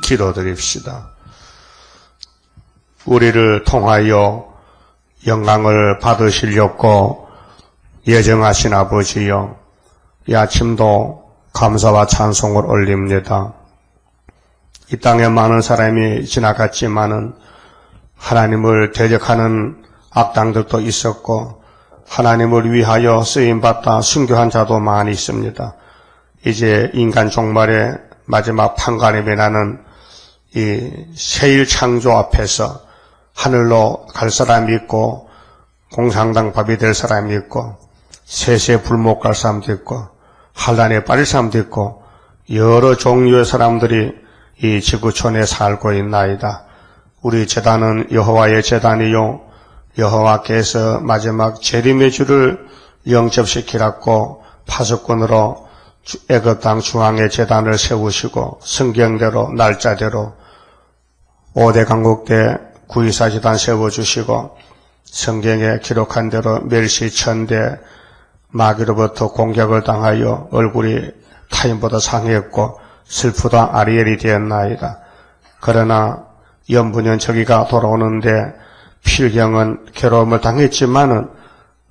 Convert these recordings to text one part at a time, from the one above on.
기도드립시다. 우리를 통하여 영광을 받으시려고 예정하신 아버지여, 이 아침도 감사와 찬송을 올립니다. 이 땅에 많은 사람이 지나갔지만은 하나님을 대적하는 악당들도 있었고 하나님을 위하여 쓰임받다 순교한 자도 많이 있습니다. 이제 인간 종말의 마지막 판가름이 나는 이 세일 창조 앞에서 하늘로 갈 사람이 있고 공상당 밥이 될 사람이 있고 세세 불목 갈 사람도 있고 환란에 빠질 사람도 있고 여러 종류의 사람들이 이 지구촌에 살고 있나이다. 우리 제단은 여호와의 제단이요 여호와께서 마지막 재림의 주를 영접시키라고 파수꾼으로 애굽 땅 중앙에 제단을 세우시고 성경대로 날짜대로 5대 강국 때 924 제단 세워주시고 성경에 기록한 대로 멸시 천대 마귀로부터 공격을 당하여 얼굴이 타인보다 상했고 슬프다 아리엘이 되었나이다. 그러나 연분연 저기가 돌아오는데 필경은 괴로움을 당했지만은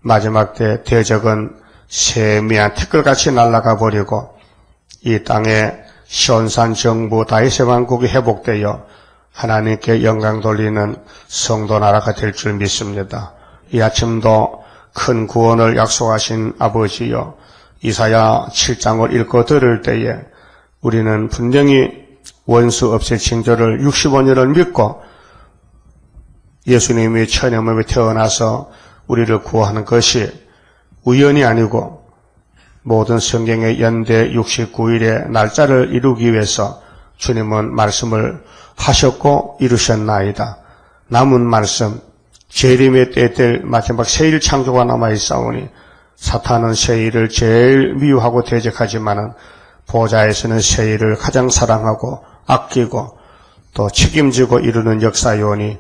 마지막 때 대적은 세미한 티끌같이 날아가 버리고 이 땅에 시온산 정부 다윗의 왕국이 회복되어 하나님께 영광 돌리는 성도 나라가 될 줄 믿습니다. 이 아침도 큰 구원을 약속하신 아버지여, 이사야 7장을 읽고 들을 때에 우리는 분명히 원수 없의 징조를 65년을 믿고 예수님이 천의 몸에 태어나서 우리를 구하는 것이 우연이 아니고 모든 성경의 연대 69일의 날짜를 이루기 위해서 주님은 말씀을 하셨고 이루셨나이다. 남은 말씀, 재림의 때 될 마지막 세일 창조가 남아있사오니 사탄은 세일을 제일 미워하고 대적하지만은 보좌에서는 세일을 가장 사랑하고 아끼고 또 책임지고 이루는 역사요니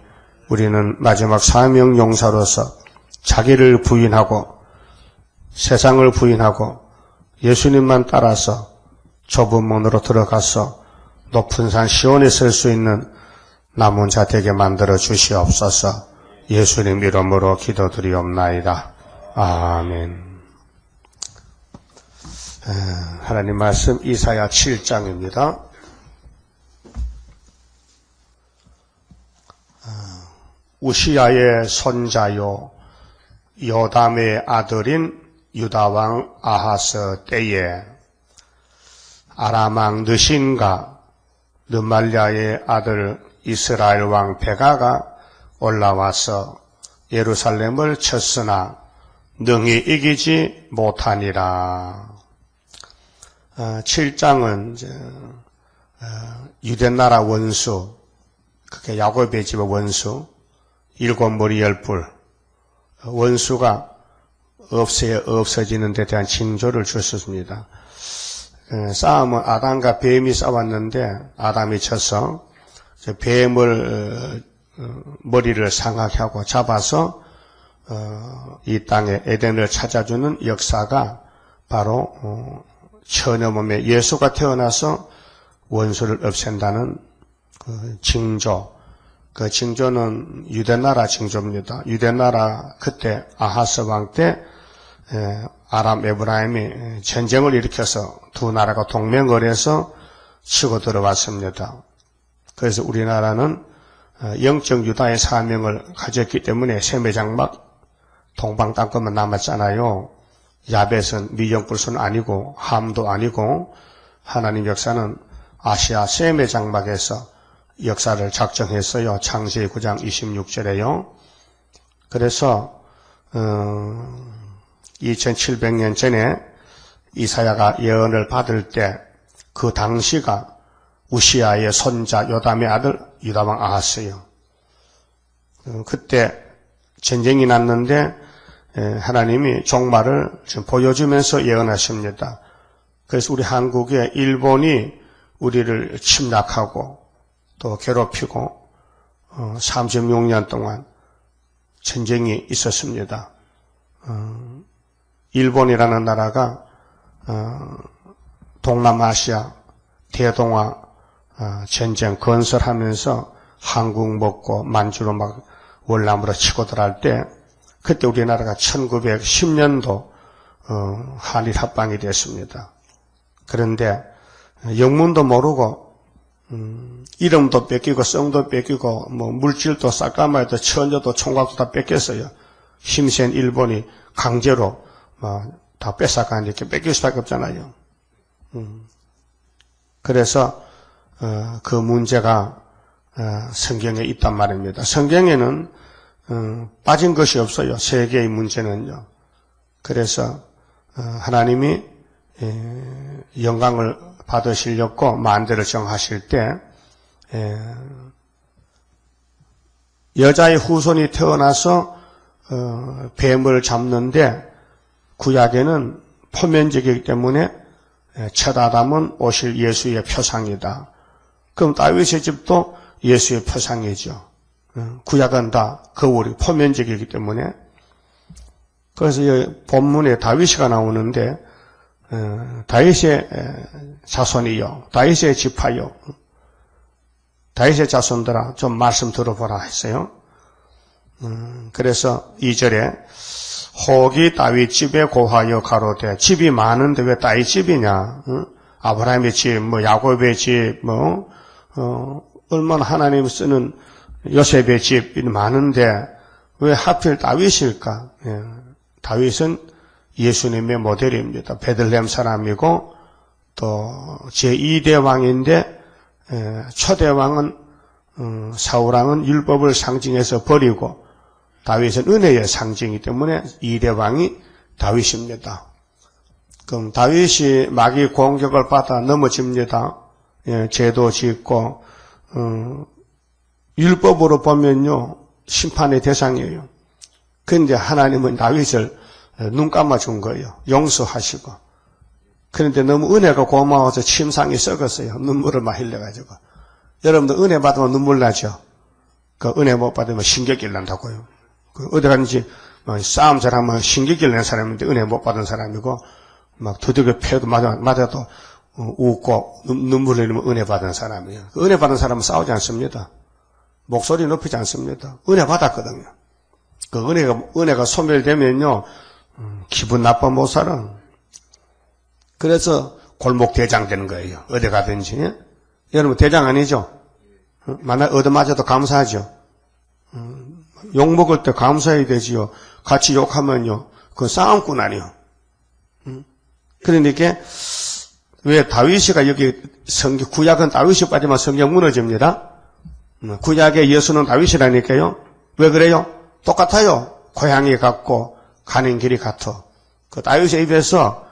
우리는 마지막 사명 용사로서 자기를 부인하고 세상을 부인하고 예수님만 따라서 좁은 문으로 들어가서 높은 산 시온에 설 수 있는 남은 자 되게 만들어 주시옵소서. 예수님 이름으로 기도드리옵나이다. 아멘. 하나님 말씀 이사야 7장입니다. 우시야의 손자요 요담의 아들인 유다왕 아하스 때에 아람왕 느신과 르말랴의 아들 이스라엘 왕 베가가 올라와서 예루살렘을 쳤으나 능히 이기지 못하니라. 7장은 유대나라 원수, 그게 야곱의 집의 원수, 7머리 10뿔, 원수가 없어지는 데 대한 징조를 주셨습니다. 싸움은 아담과 뱀이 싸웠는데 아담이 져서 뱀을 머리를 상하게 하고 잡아서 이 땅에 에덴을 찾아주는 역사가 바로 처녀 몸에 예수가 태어나서 원수를 없앤다는 그 징조. 그 징조는 유대나라 징조입니다. 유대나라 그때 아하스 왕 때 아람 에브라임이 전쟁을 일으켜서 두 나라가 동맹을 해서 치고 들어왔습니다. 그래서 우리나라는 영적 유다의 사명을 가졌기 때문에 세매장막 동방 땅끝만 남았잖아요. 야벳은 미정불순 아니고 함도 아니고 하나님 역사는 아시아 세매장막에서 역사를 작정했어요. 창세기 9장 26절에요. 그래서 2700년 전에 이사야가 예언을 받을 때 그 당시가 우시야의 손자 요담의 아들 유다왕 아하스요. 그때 전쟁이 났는데 하나님이 종말을 지금 보여주면서 예언하십니다. 그래서 우리 한국에 일본이 우리를 침략하고 또 괴롭히고 36년 동안 전쟁이 있었습니다. 일본이라는 나라가 동남아시아, 대동아 전쟁 건설하면서 한국 먹고 만주로 막 월남으로 치고 들어갈 때 그때 우리나라가 1910년도 한일 합방이 됐습니다. 그런데 영문도 모르고 이름도 뺏기고 성도 뺏기고 뭐 물질도 쌀가마에도 천저도 총각도 다 뺏겼어요. 힘센 일본이 강제로 다 뺏어가니까 뺏길 수밖에 없잖아요. 그래서 그 문제가 성경에 있단 말입니다. 성경에는 빠진 것이 없어요. 세계의 문제는요. 그래서 하나님이 영광을 받으시려고 만대를 정하실 때 여자의 후손이 태어나서 뱀을 잡는데 구약에는 포면적이기 때문에 첫 아담은 오실 예수의 표상이다. 그럼 다윗의 집도 예수의 표상이죠. 구약은 다 거울이 포면적이기 때문에. 그래서 본문에 다윗이가 나오는데 다윗의 자손이요, 다윗의 지파요, 다윗의 자손들아 좀 말씀 들어보라 했어요. 그래서 2절에 혹이 다윗 집에 고하여 가로되 집이 많은데 왜 다윗 집이냐? 아브라함의 집, 야곱의 집, 얼마나 하나님 쓰는 요셉의 집이 많은데 왜 하필 다윗일까? 다윗은 예수님의 모델입니다. 베들레헴 사람이고 또 제2대 왕인데 초대 왕은 사울왕은 율법을 상징해서 버리고 다윗은 은혜의 상징이기 때문에 2대 왕이 다윗입니다. 그럼 다윗이 마귀 공격을 받아 넘어집니다. 죄도 짓고 율법으로 보면요 심판의 대상이에요. 그런데 하나님은 다윗을 눈 감아준 거예요. 용서하시고. 그런데 너무 은혜가 고마워서 침상이 썩었어요. 눈물을 막 흘려가지고. 여러분들 은혜 받으면 눈물 나죠? 그 은혜 못 받으면 신경질 난다고요. 어디 갔는지 싸움 잘하면 신경질 낸 사람인데 은혜 못 받은 사람이고 막 두들겨 패도 맞아도 웃고 눈물 흘리면 은혜 받은 사람이에요. 은혜 받은 사람은 싸우지 않습니다. 목소리 높이지 않습니다. 은혜 받았거든요. 그 은혜가 소멸되면요 기분 나빠 못 살아. 그래서 골목 대장 되는 거예요. 어디 가든지. 여러분 대장 아니죠? 만약 얻어맞아도 감사하죠. 욕 먹을 때 감사해야 되지요. 같이 욕하면요 그 싸움꾼 아니요. 그러니까 왜 다윗이가 여기 성경 구약은 다윗이 빠지면 성경 무너집니다. 구약의 예수는 다윗이라니까요. 왜 그래요? 똑같아요. 고향이 같고 가는 길이 같아. 그 다윗의 입에서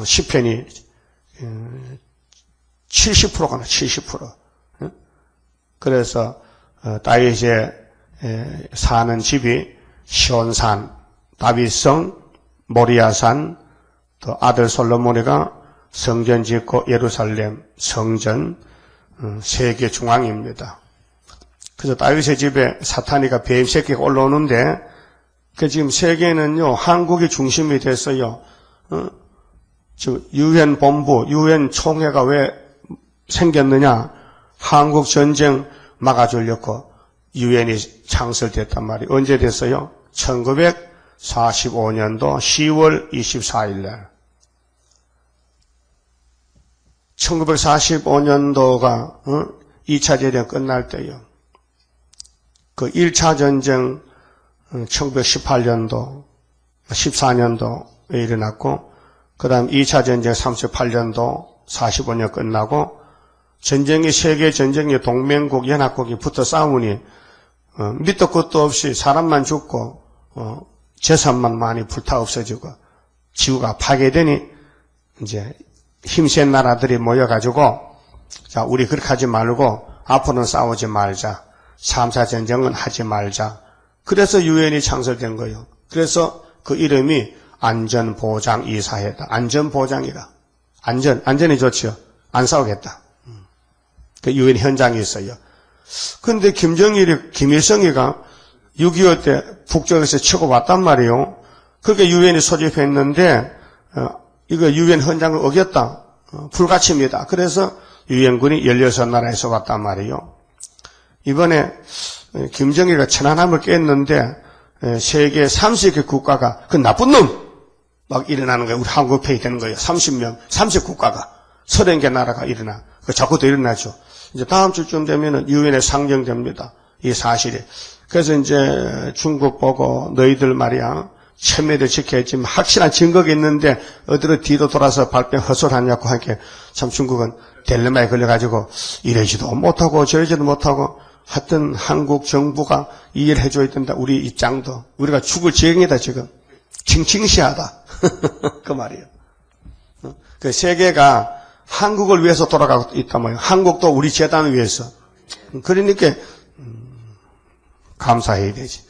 시편이 70%가 나 70%. 그래서 다윗의 사는 집이 시온산, 다윗성, 모리아산, 또 아들 솔로몬이가 성전 짓고 예루살렘 성전 세계 중앙입니다. 그래서 다윗의 집에 사탄이가 뱀 새끼가 올라오는데 그 지금 세계는요 한국이 중심이 됐어요. 유엔 본부, 유엔 총회가 왜 생겼느냐? 한국 전쟁 막아주려고 유엔이 창설됐단 말이에요. 언제 됐어요? 1945년도 10월 24일 날. 1945년도가 2차 전쟁 끝날 때요. 그 1차 전쟁 1918년도, 14년도에 일어났고 그 다음 2차 전쟁 38년도 45년 끝나고 전쟁이 세계 전쟁이 동맹국 연합국이 붙어 싸우니 밑도 끝도 없이 사람만 죽고 재산만 많이 불타 없어지고 지구가 파괴되니 이제 힘센 나라들이 모여가지고 자 우리 그렇게 하지 말고 앞으로는 싸우지 말자. 3차 전쟁은 하지 말자. 그래서 유엔이 창설된 거예요. 그래서 그 이름이 안전보장이사회다. 안전보장이라. 안전이 좋지요. 안 싸우겠다. 그 유엔 현장에 있어요. 근데 김일성이가 6.25 때 북쪽에서 치고 왔단 말이에요. 그렇게 유엔이 소집했는데, 이거 유엔 현장을 어겼다. 불가침이다. 그래서 유엔군이 16나라에서 왔단 말이에요. 이번에 김정일이가 천안함을 깼는데 세계 30개 국가가 그 나쁜 놈 막 일어나는 거예요. 우리 한국 편이 되는 거예요. 30국가가 30개 나라가 일어나. 자꾸 더 일어나죠. 이제 다음 주쯤 되면은 유엔에 상정됩니다. 이 사실이. 그래서 이제 중국 보고 너희들 말이야 체면을 지켜야지 확실한 증거가 있는데 어디로 뒤로 돌아서 발뺌 헛소리하냐고 하니까 참 중국은 딜레마에 걸려가지고 이러지도 못하고 저러지도 못하고 하여튼 한국 정부가 이해를 해줘야 된다. 우리 입장도. 우리가 죽을 지경이다 지금. 칭칭시하다. 그 말이에요. 그 세계가 한국을 위해서 돌아가고 있단 말이에요. 한국도 우리 재단을 위해서. 그러니까 감사해야 되지.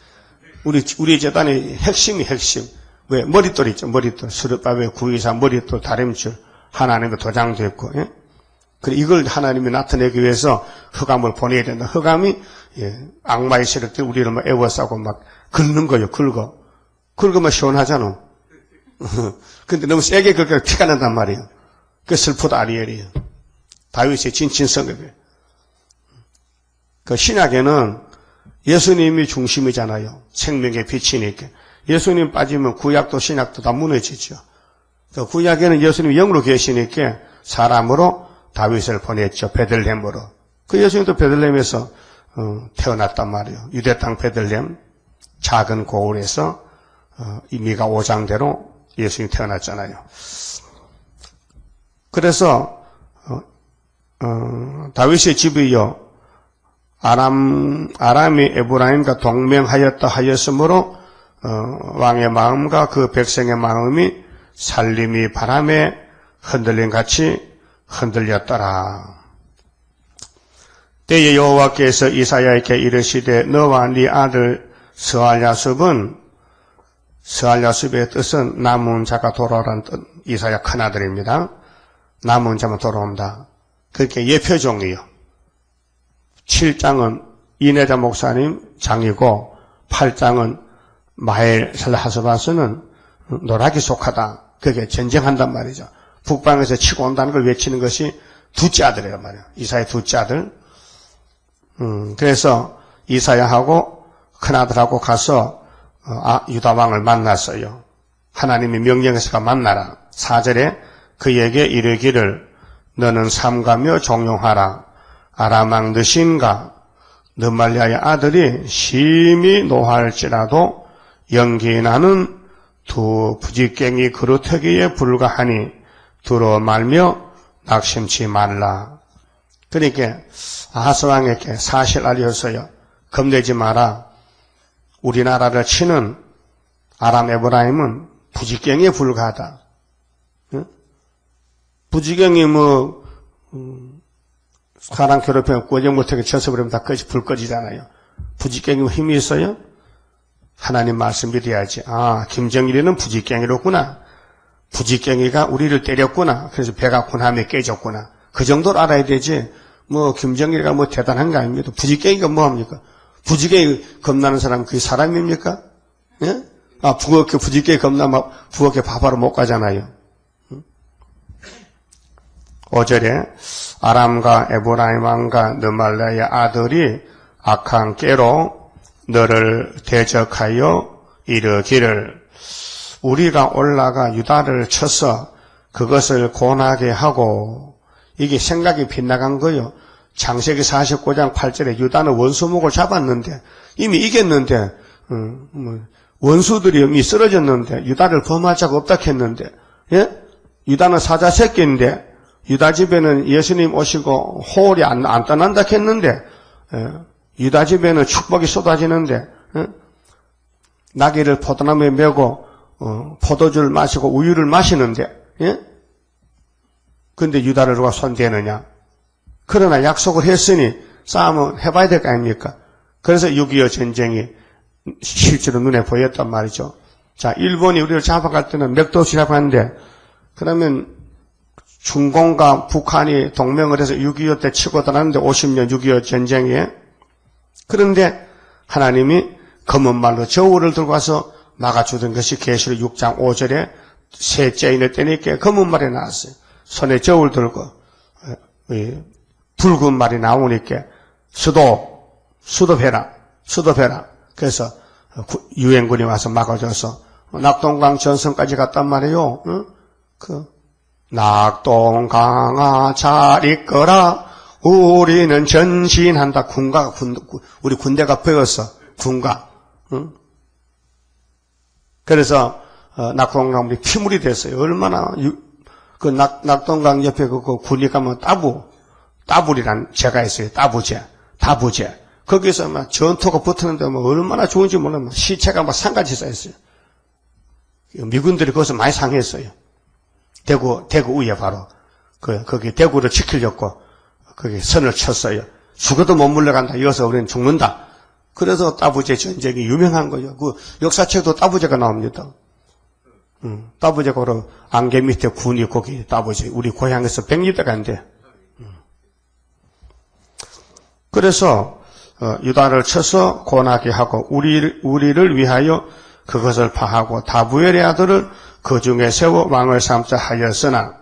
우리 재단의 핵심이 핵심. 왜? 머릿돌 있죠. 머릿돌. 수르바베 924 머릿돌 다림줄. 하나님의 도장도 있고. 예? 그래 이걸 하나님이 나타내기 위해서 흑암을 보내야 된다. 흑암이 악마의 세력들 우리를 막 애워싸고 막 긁는 거예요. 긁으면 시원하잖아. 근데 너무 세게 긁으면 피가 난단 말이에요. 그 슬프다 아리엘이에요. 다윗의 진친성읍이에요. 그 신약에는 예수님이 중심이잖아요. 생명의 빛이니까. 예수님 빠지면 구약도 신약도 다 무너지죠. 그 구약에는 예수님이 영으로 계시니까 사람으로 다윗을 보냈죠. 베들레헴으로. 그 예수님도 베들레헴에서 태어났단 말이에요. 유대 땅 베들레헴 작은 고을에서 미가 5장대로 예수님이 태어났잖아요. 그래서 다윗의 집이요 아람이 에브라임과 동맹하였다 하였으므로 왕의 마음과 그 백성의 마음이 살림이 바람에 흔들림 같이 흔들렸더라. 때에 여호와께서 이사야에게 이르시되 너와 네 아들 스알야숲의 뜻은 남은 자가 돌아오라는 뜻. 이사야 큰아들입니다. 남은 자만 돌아온다. 그렇게 예표종이요. 7장은 이내자 목사님 장이고 8장은 마엘 살하스바스는 노락이 속하다. 그게 전쟁한단 말이죠. 북방에서 치고 온다는 걸 외치는 것이 둘째 아들이란 말이에요. 이사야 둘째 아들. 그래서 이사야하고 큰아들하고 가서 유다 왕을 만났어요. 하나님이 명령해서가 만나라. 4절에 그에게 이르기를 너는 삼가며 종용하라. 아람 왕 느신과 느말리아의 아들이 심히 노할지라도 연기 나는 두 부지깽이 그루터기에 불과하니 들어 말며 낙심치 말라. 그러니까 아하스 왕에게 사실 알렸어요. 겁내지 마라. 우리나라를 치는 아람 에브라임은 부지깽이에 불과하다. 부지깽이 사람 괴롭히면 구정 못하게 쳐서버리면 다 불 꺼지잖아요. 부지깽이 힘이 있어요? 하나님 말씀 믿어야지. 김정일이는 부지깽이로구나. 부지깽이가 우리를 때렸구나. 그래서 배가 군함에 깨졌구나. 그 정도로 알아야 되지. 김정일이가 대단한 거 아닙니다. 부지깽이가 뭐합니까? 부지깽이 겁나는 사람 그게 사람입니까? 예? 북어께 부지깽이 겁나면 북어께 밥하러 못 가잖아요. 5절에 아람과 에브라임 왕과 느말라의 아들이 악한 깨로 너를 대적하여 이르기를 우리가 올라가 유다를 쳐서 그것을 고나게 하고 이게 생각이 빗나간 거요. 창세기 49장 8절에 유다는 원수목을 잡았는데 이미 이겼는데 원수들이 이미 쓰러졌는데 유다를 범할 자가 없다 했는데 예? 유다는 사자 새끼인데 유다 집에는 예수님 오시고 호울이 안 떠난다 했는데 유다 집에는 축복이 쏟아지는데 나귀를 포도나무에 메고 포도주를 마시고 우유를 마시는데 예? 근데 유다를 누가 손대느냐? 그러나 약속을 했으니 싸움은 해봐야 될 거 아닙니까? 그래서 6.25 전쟁이 실제로 눈에 보였단 말이죠. 자, 일본이 우리를 잡아갈 때는 맥도시라고 하는데 그러면 중공과 북한이 동맹을 해서 6.25 때 치고 들어갔는데 50년 6.25 전쟁에 그런데 하나님이 검은 말로 저울을 들고 와서 막아주던 것이 계시록 6장 5절에 셋째 인을 때니까 검은 말이 나왔어요. 손에 저울 들고 붉은 말이 나오니까 수도해라. 그래서 유엔군이 와서 막아줘서 낙동강 전선까지 갔단 말이에요. 낙동강아 잘 있거라. 우리는 전신한다. 우리 군대가 배웠어. 군가. 그래서 낙동강물이 피물이 됐어요. 얼마나 낙동강 옆에 그 군이 가면 따불이란 제가 있어요. 다부제. 거기서 막 전투가 붙었는데 얼마나 좋은지 몰라요. 시체가 막 산같이 쌓였어요. 미군들이 거기서 많이 상했어요. 대구 위에 바로 거기 대구를 지키려고 거기 선을 쳤어요. 죽어도 못 물러간다. 이어서 우리는 죽는다. 그래서 따부제 전쟁이 유명한 거예요. 그 역사책도 따부제가 나옵니다. 따부제가 바로 안개 밑에 군이 거기 따부제. 우리 고향에서 100리터 간대. 그래서 유다를 쳐서 고나게 하고 우리를 위하여 그것을 파하고 다부엘의 아들을 그 중에 세워 왕을 삼자 하였으나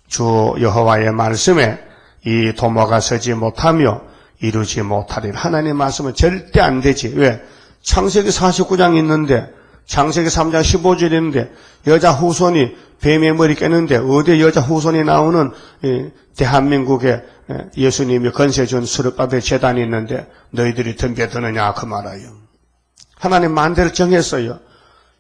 주 여호와의 말씀에 이 도모가 서지 못하며 이루지 못하리라. 하나님의 말씀은 절대 안 되지. 왜? 창세기 49장 있는데 창세기 3장 15절 있는데 여자 후손이 뱀의 머리 깨는데 어디 여자 후손이 나오는 대한민국에 예수님이 건세 준 수르바벨 제단이 있는데 너희들이 덤벼드느냐 그 말이에요. 하나님 만대를 정했어요.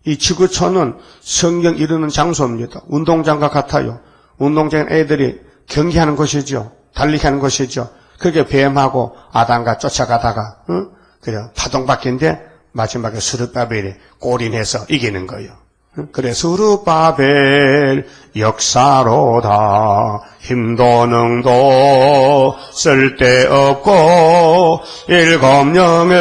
이 지구촌은 성경 이루는 장소입니다. 운동장과 같아요. 운동장은 애들이 경기하는 곳이죠. 달리기 하는 곳이죠. 그게 뱀하고 아담과 쫓아가다가 그래 파동바퀴인데 마지막에 수르바벨이 골인해서 이기는 거예요. 그래 수르바벨 역사로다 힘도 능도 쓸데없고 일검령의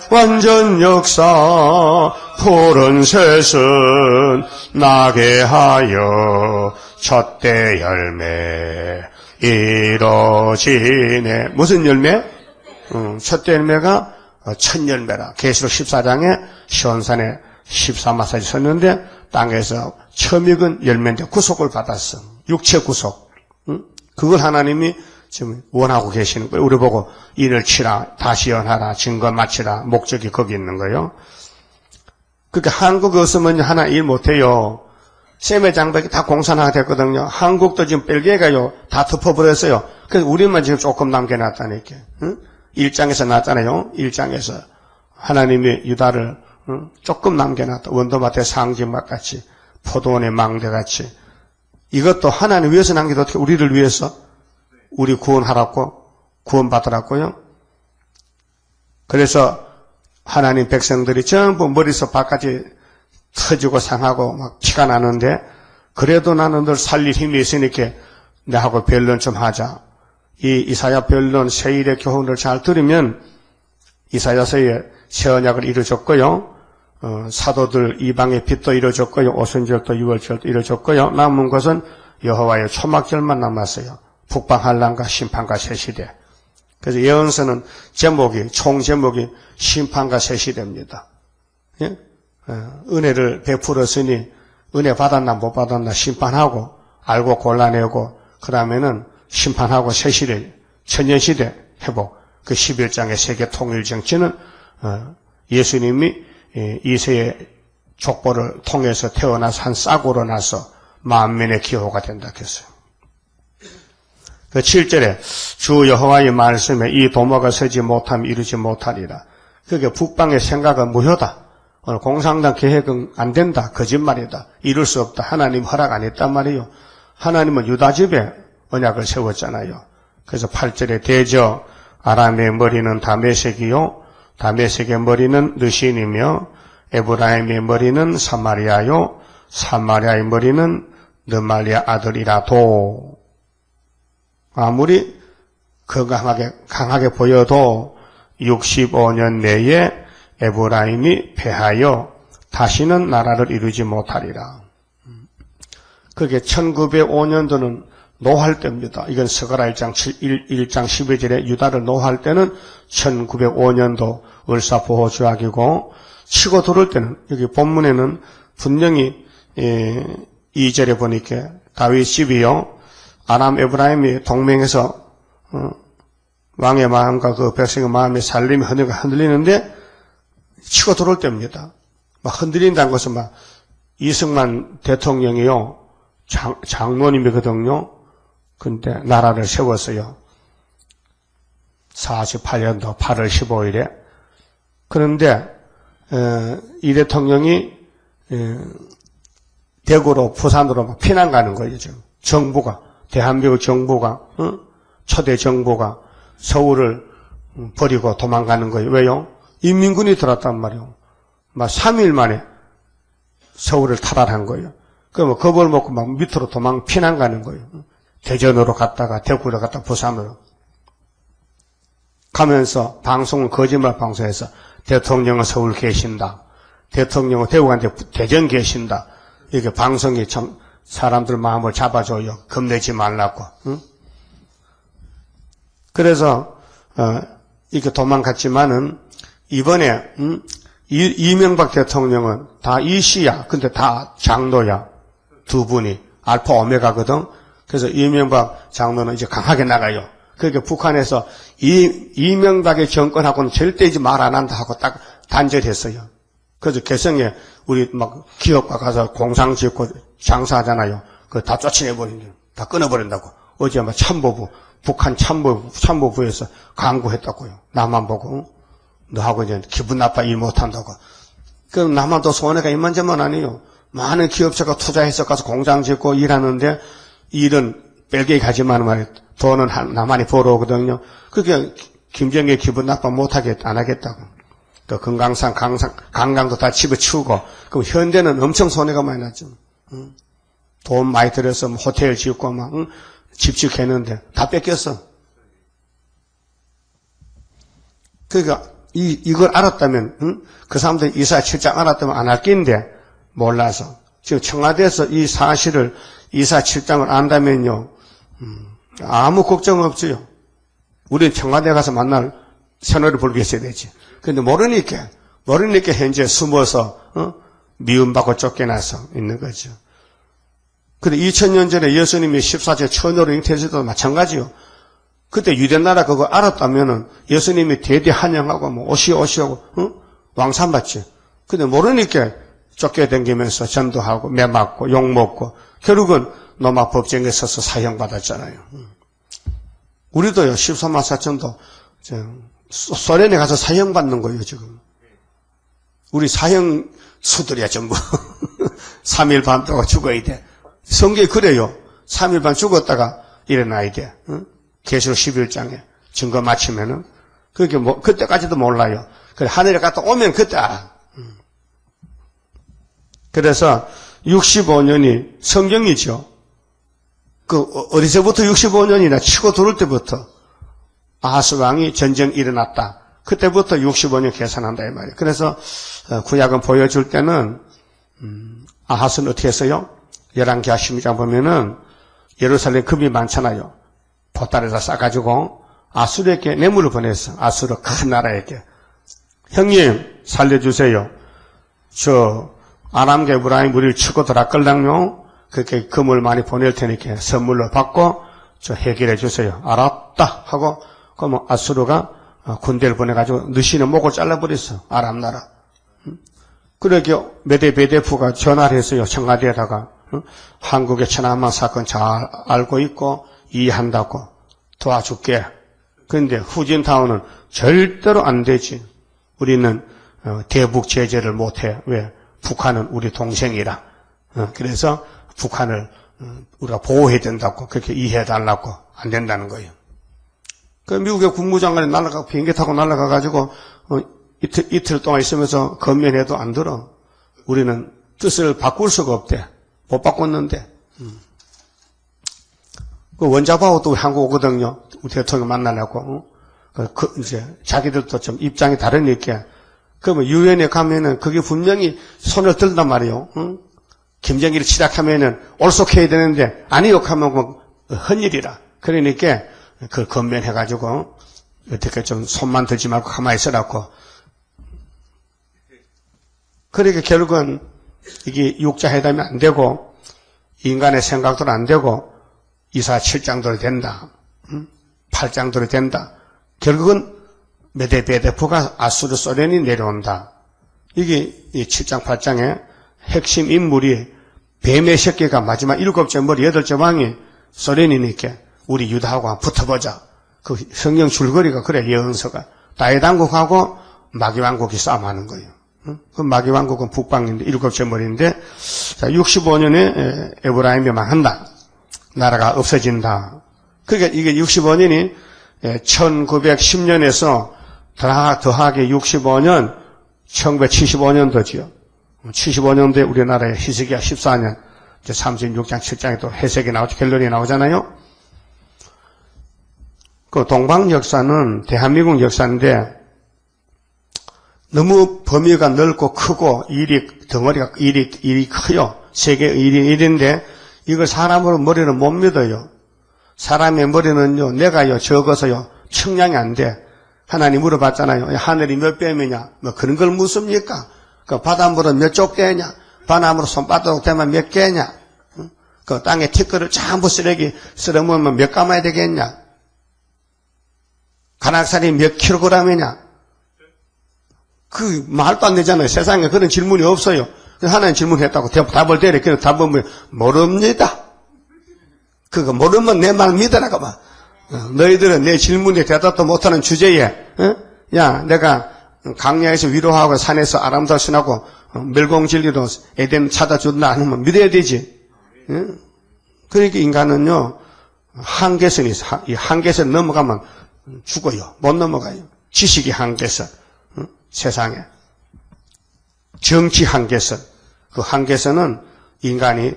완전 역사 푸른 셋은 나게 하여 첫대 열매 이뤄지네. 무슨 열매? 첫대 열매가 첫 열매라. 계시록 14장에 시온산에 14마사지 섰는데 땅에서 처음 익은 열매인데 구속을 받았어. 육체 구속. 그걸 하나님이 지금 원하고 계시는 거예요. 우리 보고 인을 치라, 다시 연하라, 증거 마치라. 목적이 거기 있는 거예요. 그러니까 한국에 없으면 하나 일 못해요. 셈의 장벽이 다 공산화가 됐거든요. 한국도 지금 벨기에가요. 다 덮어버렸어요. 그래서 우리만 지금 조금 남겨놨다니까. 1장에서 났잖아요. 1장에서 하나님이 유다를 조금 남겨놨다. 원도밭의 상징막같이 포도원의 망대같이. 이것도 하나님 위해서 남기도 어떻게 우리를 위해서 우리 구원하라고 구원받으라고요. 그래서 하나님 백성들이 전부 머리에서 발까지 터지고 상하고 막 피가 나는데 그래도 나는 늘 살릴 힘이 있으니까 내하고 변론 좀 하자. 이 이사야 변론 세일의 교훈을 잘 들으면 이사야서에 새 언약을 이루어졌고요. 사도들 이방의 빛도 이루어졌고요. 오순절도 유월절도 이루어졌고요. 남은 것은 여호와의 초막절만 남았어요. 북방한란과 심판과 새시대. 그래서 예언서는 총 제목이 심판과 새시대입니다. 예? 은혜를 베풀었으니 은혜 받았나 못 받았나 심판하고 알고 골라내고 그 다음에는 심판하고 새시대 천년시대 회복. 그 11장의 세계 통일 정치는 예수님이 이세의 족보를 통해서 태어나서 한 싹으로 나서 만민의 기호가 된다 했어요. 그 7절에 주 여호와의 말씀에 이 도모가 서지 못하면 이루지 못하리라. 그게 북방의 생각은 무효다. 오늘 공산당 계획은 안 된다. 거짓말이다. 이룰 수 없다. 하나님 허락 안 했단 말이에요. 하나님은 유다 집에 언약을 세웠잖아요. 그래서 8절에 대저 아람의 머리는 다메섹이요 다메섹의 머리는 느신이며 에브라임의 머리는 사마리아요 사마리아의 머리는 느말리아 아들이라도. 아무리 강하게 보여도 65년 내에 에브라임이 패하여 다시는 나라를 이루지 못하리라. 그게 1905년도는 노할 때입니다. 이건 스가랴 1장 12절에 유다를 노할 때는 1905년도 을사보호조약이고 치고 들어올 때는 여기 본문에는 분명히 2절에 보니까 다윗 집이요 아람 에브라임이 동맹해서 왕의 마음과 그 백성의 마음이 살림이 흔들리는데 치고 들어올 때입니다. 막 흔들린다는 것은 막 이승만 대통령이요 장로님이거든요. 근데 나라를 세웠어요. 48년도 8월 15일에. 그런데 이 대통령이 대구로 부산으로 막 피난 가는 거예요. 지금 정부가 대한민국 정부가 초대 정부가 서울을 버리고 도망가는 거예요. 왜요? 인민군이 들어왔단 말이에요. 막 3일 만에 서울을 탈환한 거예요. 그러면 겁을 먹고 막 밑으로 피난 가는 거예요. 대전으로 갔다가 대구로 갔다가 부산으로 가면서 방송은 거짓말 방송에서 대통령은 서울 계신다. 대통령은 대구 간데 대전 계신다. 이렇게 방송이 참 사람들 마음을 잡아줘요. 겁내지 말라고. 응? 그래서 이렇게 도망갔지만은 이번에 이명박 대통령은 다 이씨야. 근데 다 장로야. 두 분이 알파 오메가거든. 그래서 이명박 장로는 이제 강하게 나가요. 그러니까 북한에서 이명박의 정권하고는 절대 이제 말 안 한다 하고 딱 단절했어요. 그래서 개성에 우리 막 기업가 가서 공장 짓고 장사하잖아요. 그거 다 쫓아내버린대요. 다 끊어버린다고. 어제 막 참모부, 북한 참모부에서 강구했다고요. 나만 보고. 너하고 이제 기분 나빠 일 못한다고. 그럼 나만 또 손해가 이만저만 아니에요. 많은 기업체가 투자해서 가서 공장 짓고 일하는데 일은 뺄게 가지만 말이에요. 돈은 나만이 벌어오거든요. 그게 김정일 기분 나빠 못하겠다, 안 하겠다고. 그 금강산, 강강도 다 집어치우고, 그럼 현대는 엄청 손해가 많이 났죠. 돈 많이 들여서 호텔 짓고 막, 집 짓겠는데 다 뺏겼어. 그러니까 이걸 알았다면, 그 사람들이 이사 칠장 알았다면 안 할 낀데, 몰라서. 지금 청와대에서 이 사실을, 이사 칠장을 안다면요, 아무 걱정 없지요. 우리 청와대 가서 만날 새노를 불고 있어야 되지. 근데 모르니까 현재 숨어서, 미움받고 쫓겨나서 있는 거죠. 근데 2000년 전에 예수님이 14제 천으로 잉태했을 때도 마찬가지요. 그때 유대나라 그거 알았다면은 예수님이 대대 환영하고 뭐 오시오고, 왕산 받지. 근데 모르니까 쫓겨다니면서 전도하고 매맞고 욕먹고 결국은 로마 법정에 서서 사형받았잖아요. 우리도요, 14만 4천도 소련에 가서 사형받는 거예요, 지금. 우리 사형수들이야, 전부. 3일 반 동안 죽어야 돼. 성경에 그래요. 3일 반 죽었다가 일어나야 돼. 계시록 11장에 증거 마치면은. 그게 그때까지도 몰라요. 그래, 하늘에 갔다 오면 그때 알아. 그래서 65년이 성경이죠. 어디서부터 65년이나 치고 들어올 때부터 아하스 왕이 전쟁 일어났다. 그때부터 65년 계산한다, 이 말이에요. 그래서 구약은 보여줄 때는, 아하스는 어떻게 했어요? 열왕기하 16장 보면은 예루살렘 금이 많잖아요. 보따리에다 싸가지고 아수르에게 뇌물을 보냈어. 아수르 큰 나라에게. 형님, 살려주세요. 아람계 에브라임 우리를 치고 들어갈랑요. 그렇게 금을 많이 보낼 테니까 선물로 받고 해결해 주세요. 알았다 하고 그러면 아수르가 군대를 보내가지고 느시는 목을 잘라버렸어. 아람 나라. 그러게 메데베데프가 전화를 했어요. 청와대에다가 한국의 천안함 사건 잘 알고 있고 이해한다고 도와줄게. 그런데 후진타운은 절대로 안 되지. 우리는 대북 제재를 못해. 왜? 북한은 우리 동생이라. 그래서 북한을 우리가 보호해야 된다고 그렇게 이해해달라고 안 된다는 거예요. 그 미국의 국무장관이 비행기 타고 날아가가지고 이틀 동안 있으면서 건면해도 안 들어. 우리는 뜻을 바꿀 수가 없대. 못 바꿨는데. 그 원자바오 또 한국 오거든요. 우리 대통령 만나려고. 이제 자기들도 좀 입장이 다르니까. 그러면 유엔에 가면은 그게 분명히 손을 들단 말이에요. 김정일이 치락하면은 올속해야 되는데 아니 욕하면 뭐 헌일이라. 그러니까 그 건면해가지고 어떻게 좀 손만 들지 말고 가만히 있으라고. 그러니까 결국은 이게 육자회담이 안 되고 인간의 생각도 안 되고 이사 7장도로 된다. 8장도로 된다. 결국은 메드베데프가 아수르 소련이 내려온다. 이게 이 7장 8장의 핵심 인물이 뱀의 새끼가 마지막 7째 머리 8째 왕이 소련이니까 우리 유다하고 붙어보자. 그 성경 줄거리가 그래. 예언서가 다윗왕국하고 마귀왕국이 싸움하는 거예요. 그 마귀왕국은 북방인데 7째 머리인데, 자, 65년에 에브라임이 망한다. 나라가 없어진다. 그러니까 이게 65년이 1910년에서 더하게 65년 1975년도지요. 75년도에 우리나라의 히스기야 14년, 이제 36장 7장에 또 해석이 나오죠. 결론이 나오잖아요. 그 동방 역사는 대한민국 역사인데 너무 범위가 넓고 크고 덩어리가 일이 커요. 세계 일인데 이걸 사람으로 머리는 못 믿어요. 사람의 머리는요, 내가요, 적어서요, 측량이 안 돼. 하나님 물어봤잖아요. 하늘이 몇 뼘이냐? 뭐 그런 걸 묻습니까? 그 바닷물은 몇 족대냐? 바닷물은 손바닥 되면 몇 개냐? 그 땅에 티끌을 전부 쓰레기 쓸어먹으면 몇 가마야 되겠냐? 가락살이 몇 킬로그램이냐? 그 말도 안 되잖아요. 세상에 그런 질문이 없어요. 하나님 질문했다고 답을 대래. 그래서 답은 모릅니다. 그거 모르면 내 말 믿으라고 봐. 너희들은 내 질문에 대답도 못하는 주제에, 야, 내가 강야에서 위로하고 산에서 아름다운 신하고 멸공진리로 에덴 찾아준다 하면 믿어야 되지. 그러니까 인간은요, 한계선이 있어. 이 한계선 넘어가면 죽어요. 못 넘어가요. 지식이 한계선. 세상에. 정치 한계선. 그 한계선은 인간이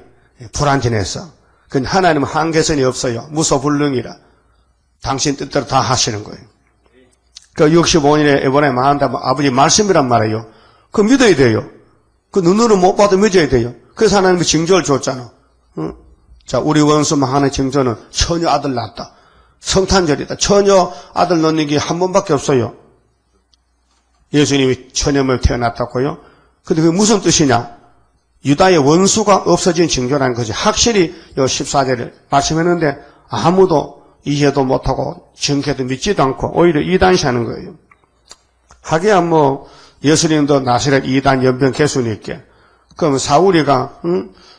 불완전해서. 근데 하나님은 한계선이 없어요. 무소불능이라. 당신 뜻대로 다 하시는 거예요. 그 65년에 에브라임 망한다면 아버지 말씀이란 말이에요. 그거 믿어야 돼요. 그 눈으로 못 봐도 믿어야 돼요. 그래서 하나님이 징조를 줬잖아. 자, 우리 원수 망하는 징조는 처녀 아들 낳았다. 성탄절이다. 처녀 아들 낳는 게 한 번밖에 없어요. 예수님이 처녀물 태어났다고요. 근데 그게 무슨 뜻이냐? 유다의 원수가 없어진 징조라는 거지. 확실히 요 14절을 말씀했는데 아무도 이해도 못하고 정케도 믿지도 않고 오히려 이단시하는 거예요. 하기야 뭐 예수님도 나사렛 이단 연변 개수니까. 그럼 사울이가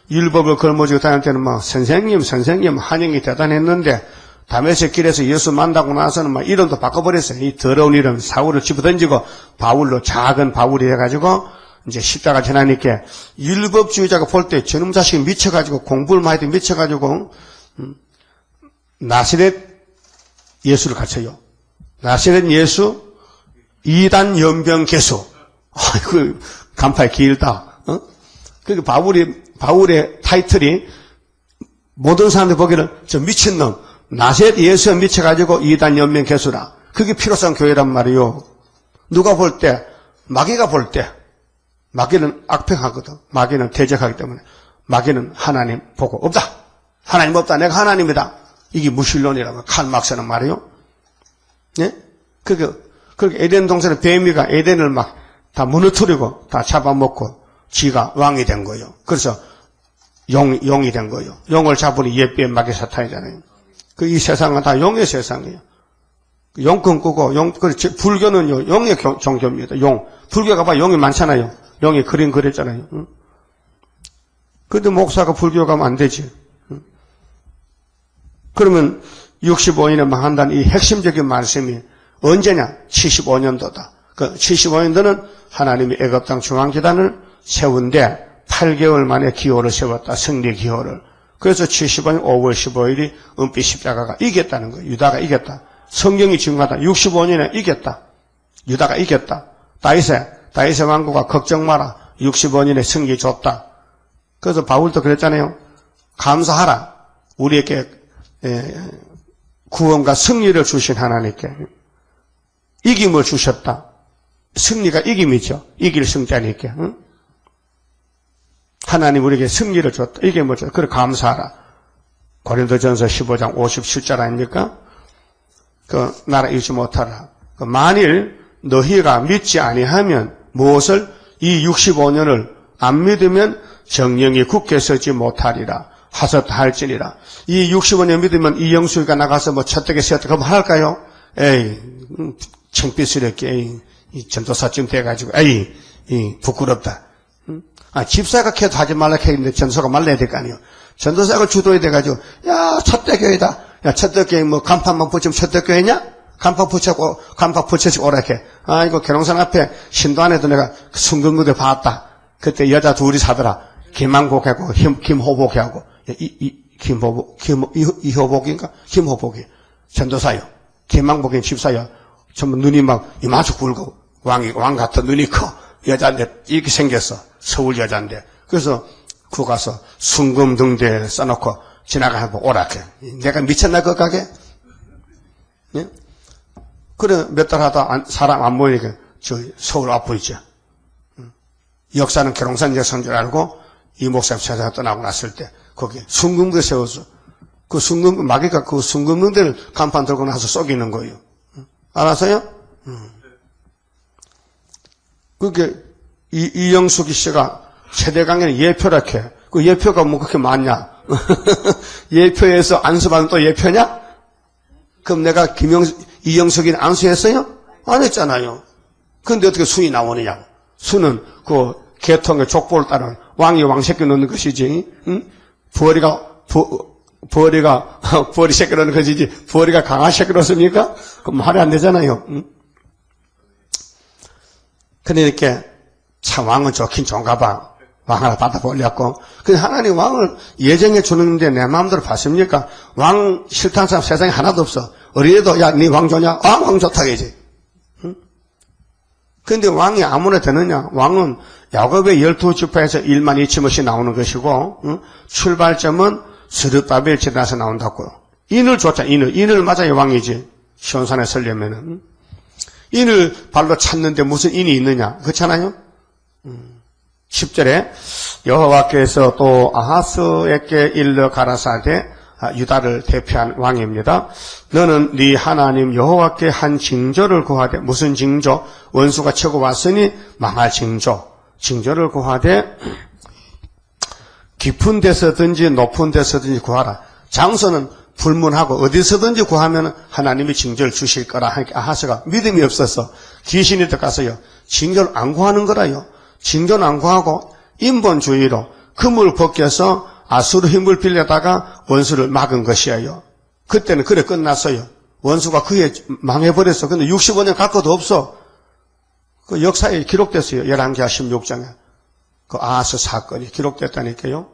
율법을 걸머쥐고 다닐 때는 막 선생님 한영이 대단했는데 다메섹 길에서 예수 만나고 나서는 막 이름도 바꿔버렸어요. 이 더러운 이름 사울을 집어던지고 바울로 작은 바울이 해가지고 이제 십자가 지나니까 율법주의자가 볼 때 저놈 자식이 미쳐가지고 공부를 많이 해 미쳐가지고 나사렛 예수를 갖춰요. 나사렛 예수 이단 연변 개수. 아이고 간파에 길다. 그 바울의 타이틀이 모든 사람들 보기에는 저 미친놈 나사렛 예수에 미쳐가지고 이단 연변 개수라. 그게 필요성 교회란 말이요. 누가 볼 때 마귀가 볼 때 마귀는 악평하거든. 마귀는 대적하기 때문에 마귀는 하나님 보고 없다. 하나님 없다. 내가 하나님이다. 이게 무신론이라고 칼막 쓰는 말이요. 예? 그렇게 에덴 동산의 뱀이가 에덴을 막 다 무너뜨리고 다 잡아먹고 지가 왕이 된 거예요. 그래서 용이 된 거예요. 용을 잡으니 옛뱀 마귀 사탄이잖아요. 이 세상은 다 용의 세상이에요. 용건 끄고 불교는요 용의 종교입니다. 용. 불교가 봐 용이 많잖아요. 용이 그림 그렸잖아요. 근데 목사가 불교 가면 안 되지. 그러면 65년에 망한다는 이 핵심적인 말씀이 언제냐? 75년도다. 그 75년도는 하나님이 애굽 땅 중앙기단을 세운데 8개월 만에 기호를 세웠다. 승리 기호를. 그래서 75년 5월 15일이 은빛 십자가가 이겼다는 거예요. 유다가 이겼다. 성경이 증거하다. 65년에 이겼다. 유다가 이겼다. 다윗의 왕국아 걱정 마라. 65년에 승리 줬다. 그래서 바울도 그랬잖아요. 감사하라. 우리에게 구원과 승리를 주신 하나님께 이김을 주셨다. 승리가 이김이죠. 이길 승자니까. 응? 하나님 우리에게 승리를 줬다. 이김을 줬다. 그래 감사하라. 고린도전서 15장 57절 아닙니까? 그 나라 잃지 못하라. 만일 너희가 믿지 아니하면 무엇을 이 65년을 안 믿으면 정령이 굳게 서지 못하리라. 하셨다 할지니라. 이 65년 믿으면 이영수가 나가서 뭐 첫대게 세웠다 그럼 할까요? 에이, 창피스럽게, 에이, 이 전도사쯤 돼가지고, 에이, 부끄럽다. 집사가 캐도 하지 말라 캐는데 전도사가 말라야 될 거 아니에요. 전도사가 주도해야 돼가지고, 야, 첫대교회다. 야, 첫대교회 뭐 간판만 붙이면 첫대교회냐? 간판 붙여서 오라게. 이거 계룡산 앞에 신도 안에도 내가 순금무대 봤다. 그때 여자 둘이 사더라. 김한복하고 김호복하고. 이호복인가? 김호복이. 전도사요. 김한복이 집사요. 전부 눈이 막 이마저 굵고 왕 같은 눈이 커. 여자인데 이렇게 생겼어. 서울 여자인데. 그래서 그 가서 순금등대에 써놓고 지나가고 오라게. 내가 미쳤나 그 가게? 예? 그래 몇 달 하다 사람 안 보이니까 저 서울 앞으로 있죠. 역사는 계룡산 역사인 줄 알고 이 목사님 찾아가 떠나고 났을 때 거기 순금대 세워서 그 마귀가 그 순금등대를 간판 들고 나서 쏘기는 거예요. 알았어요? 그게 이영숙이 씨가 세대강에는 예표라케. 그 예표가 뭐 그렇게 많냐? 예표에서 안수받으면 또 예표냐? 그럼 내가 이영석이는 안수했어요? 안 했잖아요. 근데 어떻게 수이 나오느냐? 수는 그 계통의 족보를 따른 왕이 왕새끼 놓는 것이지, 응? 벌이 새끼 놓는 것이지, 벌이가 강아 새끼 놓습니까? 그럼 말이 안 되잖아요. 응? 그러니까 참 왕은 좋긴 좋은가 봐. 왕 하나 받아보려고. 근데 하나님 왕을 예정해 주는데 내 마음대로 봤습니까? 왕 싫다는 사람 세상에 하나도 없어. 어리에도 야, 네 왕 좋냐? 왕 좋다, 이지. 응? 근데 왕이 아무나 되느냐? 왕은 야곱의 12지파에서 1만 2천명씩 나오는 것이고, 응? 출발점은 스룹바벨 지나서 나온다고요. 인을 줬잖아, 인을 맞아야 왕이지. 시온산에 서려면은. 응? 인을 발로 찾는데 무슨 인이 있느냐? 그렇잖아요? 10절에 여호와께서 또 아하스에게 일러 가라사대, 유다를 대표한 왕입니다. 너는 네 하나님 여호와께 한 징조를 구하되, 무슨 징조? 원수가 치고 왔으니 망할 징조를 구하되 깊은 데서든지 높은 데서든지 구하라. 장소는 불문하고 어디서든지 구하면 하나님이 징조를 주실 거라 하니까 아하스가 믿음이 없어서 귀신이 들어가서요, 징조를 안 구하는 거라요. 징조는 안 구하고 인본주의로 금을 벗겨서 아수르 힘을 빌려다가 원수를 막은 것이에요. 그때는 그래 끝났어요. 원수가 그에 망해버렸어. 근데 65년 갈 것도 없어. 그 역사에 기록됐어요. 11기하 16장에. 그 아하스 사건이 기록됐다니까요.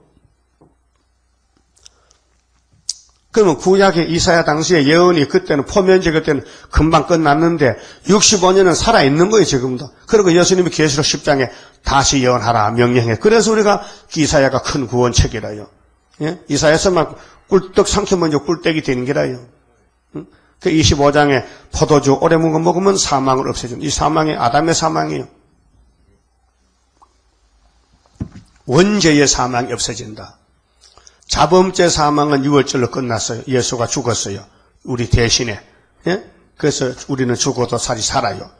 그러면 구약의 이사야 당시에 예언이 그때는 포면제 그때는 금방 끝났는데 65년은 살아있는 거예요, 지금도. 그리고 예수님이 계시록 10장에 다시 예언하라 명령해. 그래서 우리가 이사야가 큰 구원책이라요. 예? 이사야서만 꿀떡 삼키면 꿀떡이 되는 게라요. 그 25장에 포도주 오래 먹으면 사망을 없애줍니다. 이 사망이 아담의 사망이에요. 원죄의 사망이 없어진다. 자범죄 사망은 6월절로 끝났어요. 예수가 죽었어요. 우리 대신에. 예? 그래서 우리는 죽어도 살아요.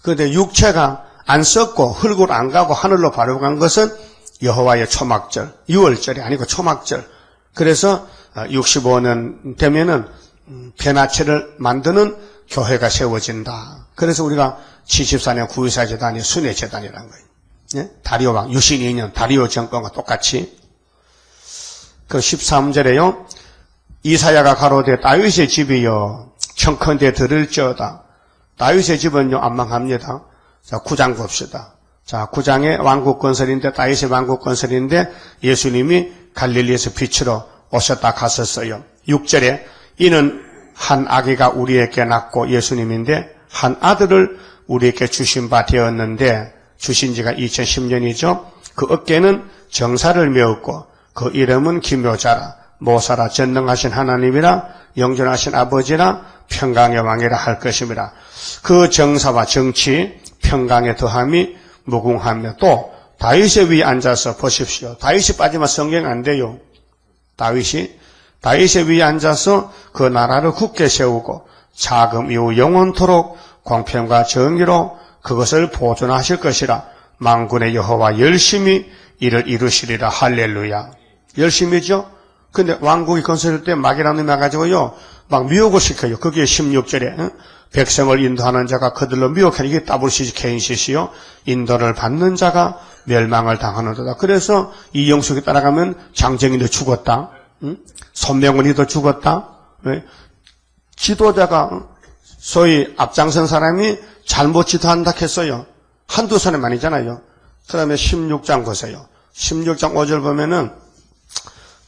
그런데 육체가 안 썩고 흙으로 안 가고 하늘로 바로 간 것은 여호와의 초막절, 6월절이 아니고 초막절. 그래서 65년 되면은 변화체를 만드는 교회가 세워진다. 그래서 우리가 74년 구유사 재단이 순회 재단이라는 거예요. 예? 다리오 왕 62년 다리오 정권과 똑같이. 그 13절에요. 이사야가 가로되 다윗의 집이여 청컨대 들을지어다. 다윗의 집은요 안 망합니다. 자, 9장 봅시다. 자, 9장의 왕국 건설인데, 다윗의 왕국 건설인데 예수님이 갈릴리에서 빛으로 오셨다 갔었어요. 6절에 이는 한 아기가 우리에게 낳고, 예수님인데 한 아들을 우리에게 주신 바 되었는데, 주신 지가 2010년이죠. 그 어깨는 정사를 메었고 그 이름은 기묘자라, 모사라, 전능하신 하나님이라, 영존하신 아버지라, 평강의 왕이라 할 것입니다. 그 정사와 정치, 평강의 더함이 무궁하며 또 다윗의 위에 앉아서 보십시오. 다윗이 빠지면 성경 안 돼요. 다윗의 위에 앉아서 그 나라를 굳게 세우고 자금 이후 영원토록 공평과 정의로 그것을 보존하실 것이라. 만군의 여호와 열심히 이를 이루시리라. 할렐루야. 열심히죠? 근데 왕국이 건설될 때 마귀라는 놈이 와가지고요, 막 미혹을 시켜요. 그게 16절에, 백성을 인도하는 자가 그들로 미혹하는, 이게 WCG 케인시시요. 인도를 받는 자가 멸망을 당하는도다. 그래서 이 영숙에 따라가면 장정인도 죽었다. 손명원이도 죽었다. 지도자가, 소위 앞장선 사람이 잘못 지도한다 했어요. 한두 사람 아니잖아요. 그 다음에 16장 보세요. 16장 5절 보면은,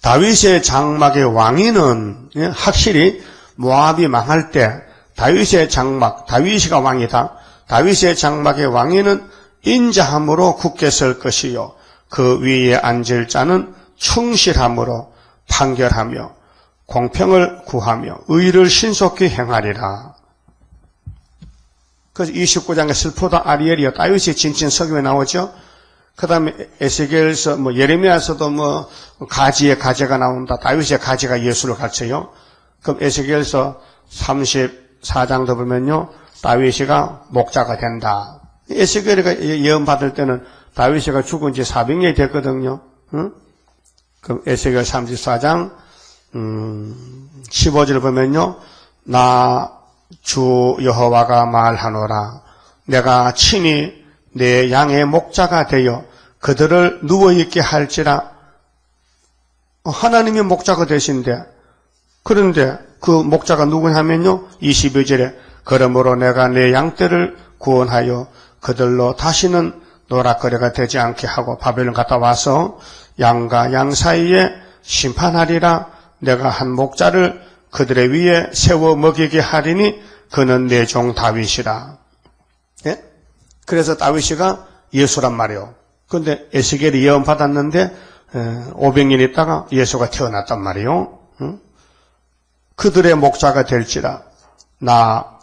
다윗의 장막의 왕위는 확실히 모압이 망할 때 다윗의 장막, 다윗이가 왕이다. 다윗의 장막의 왕위는 인자함으로 굳게 설 것이요. 그 위에 앉을 자는 충실함으로 판결하며 공평을 구하며 의를 신속히 행하리라. 그래서 29장에 슬프다 아리엘이요. 다윗의 진친 석유에 나오죠. 그 다음에 에스겔서, 예레미야서도 가지의 가지가 나온다. 다윗의 가지가 예수를 가르쳐요. 그럼 에스겔서 34장도 보면요. 다윗이가 목자가 된다. 에스겔이가 예언받을 때는 다윗이가 죽은 지 400년이 됐거든요. 응? 그럼 에스겔 34장, 15절 보면요. 나 주 여호와가 말하노라. 내가 친히 내 양의 목자가 되어 그들을 누워있게 할지라. 하나님이 목자가 되신데, 그런데 그 목자가 누구냐면요, 22절에 그러므로 내가 내 양떼를 구원하여 그들로 다시는 노락거리가 되지 않게 하고 바벨론 갔다 와서 양과 양 사이에 심판하리라. 내가 한 목자를 그들의 위에 세워 먹이게 하리니 그는 내 종 다윗이라. 예? 그래서 다윗이가 예수란 말이에요. 그런데 에스겔이 예언 받았는데 500년 있다가 예수가 태어났단 말이에요. 응? 그들의 목자가 될지라. 나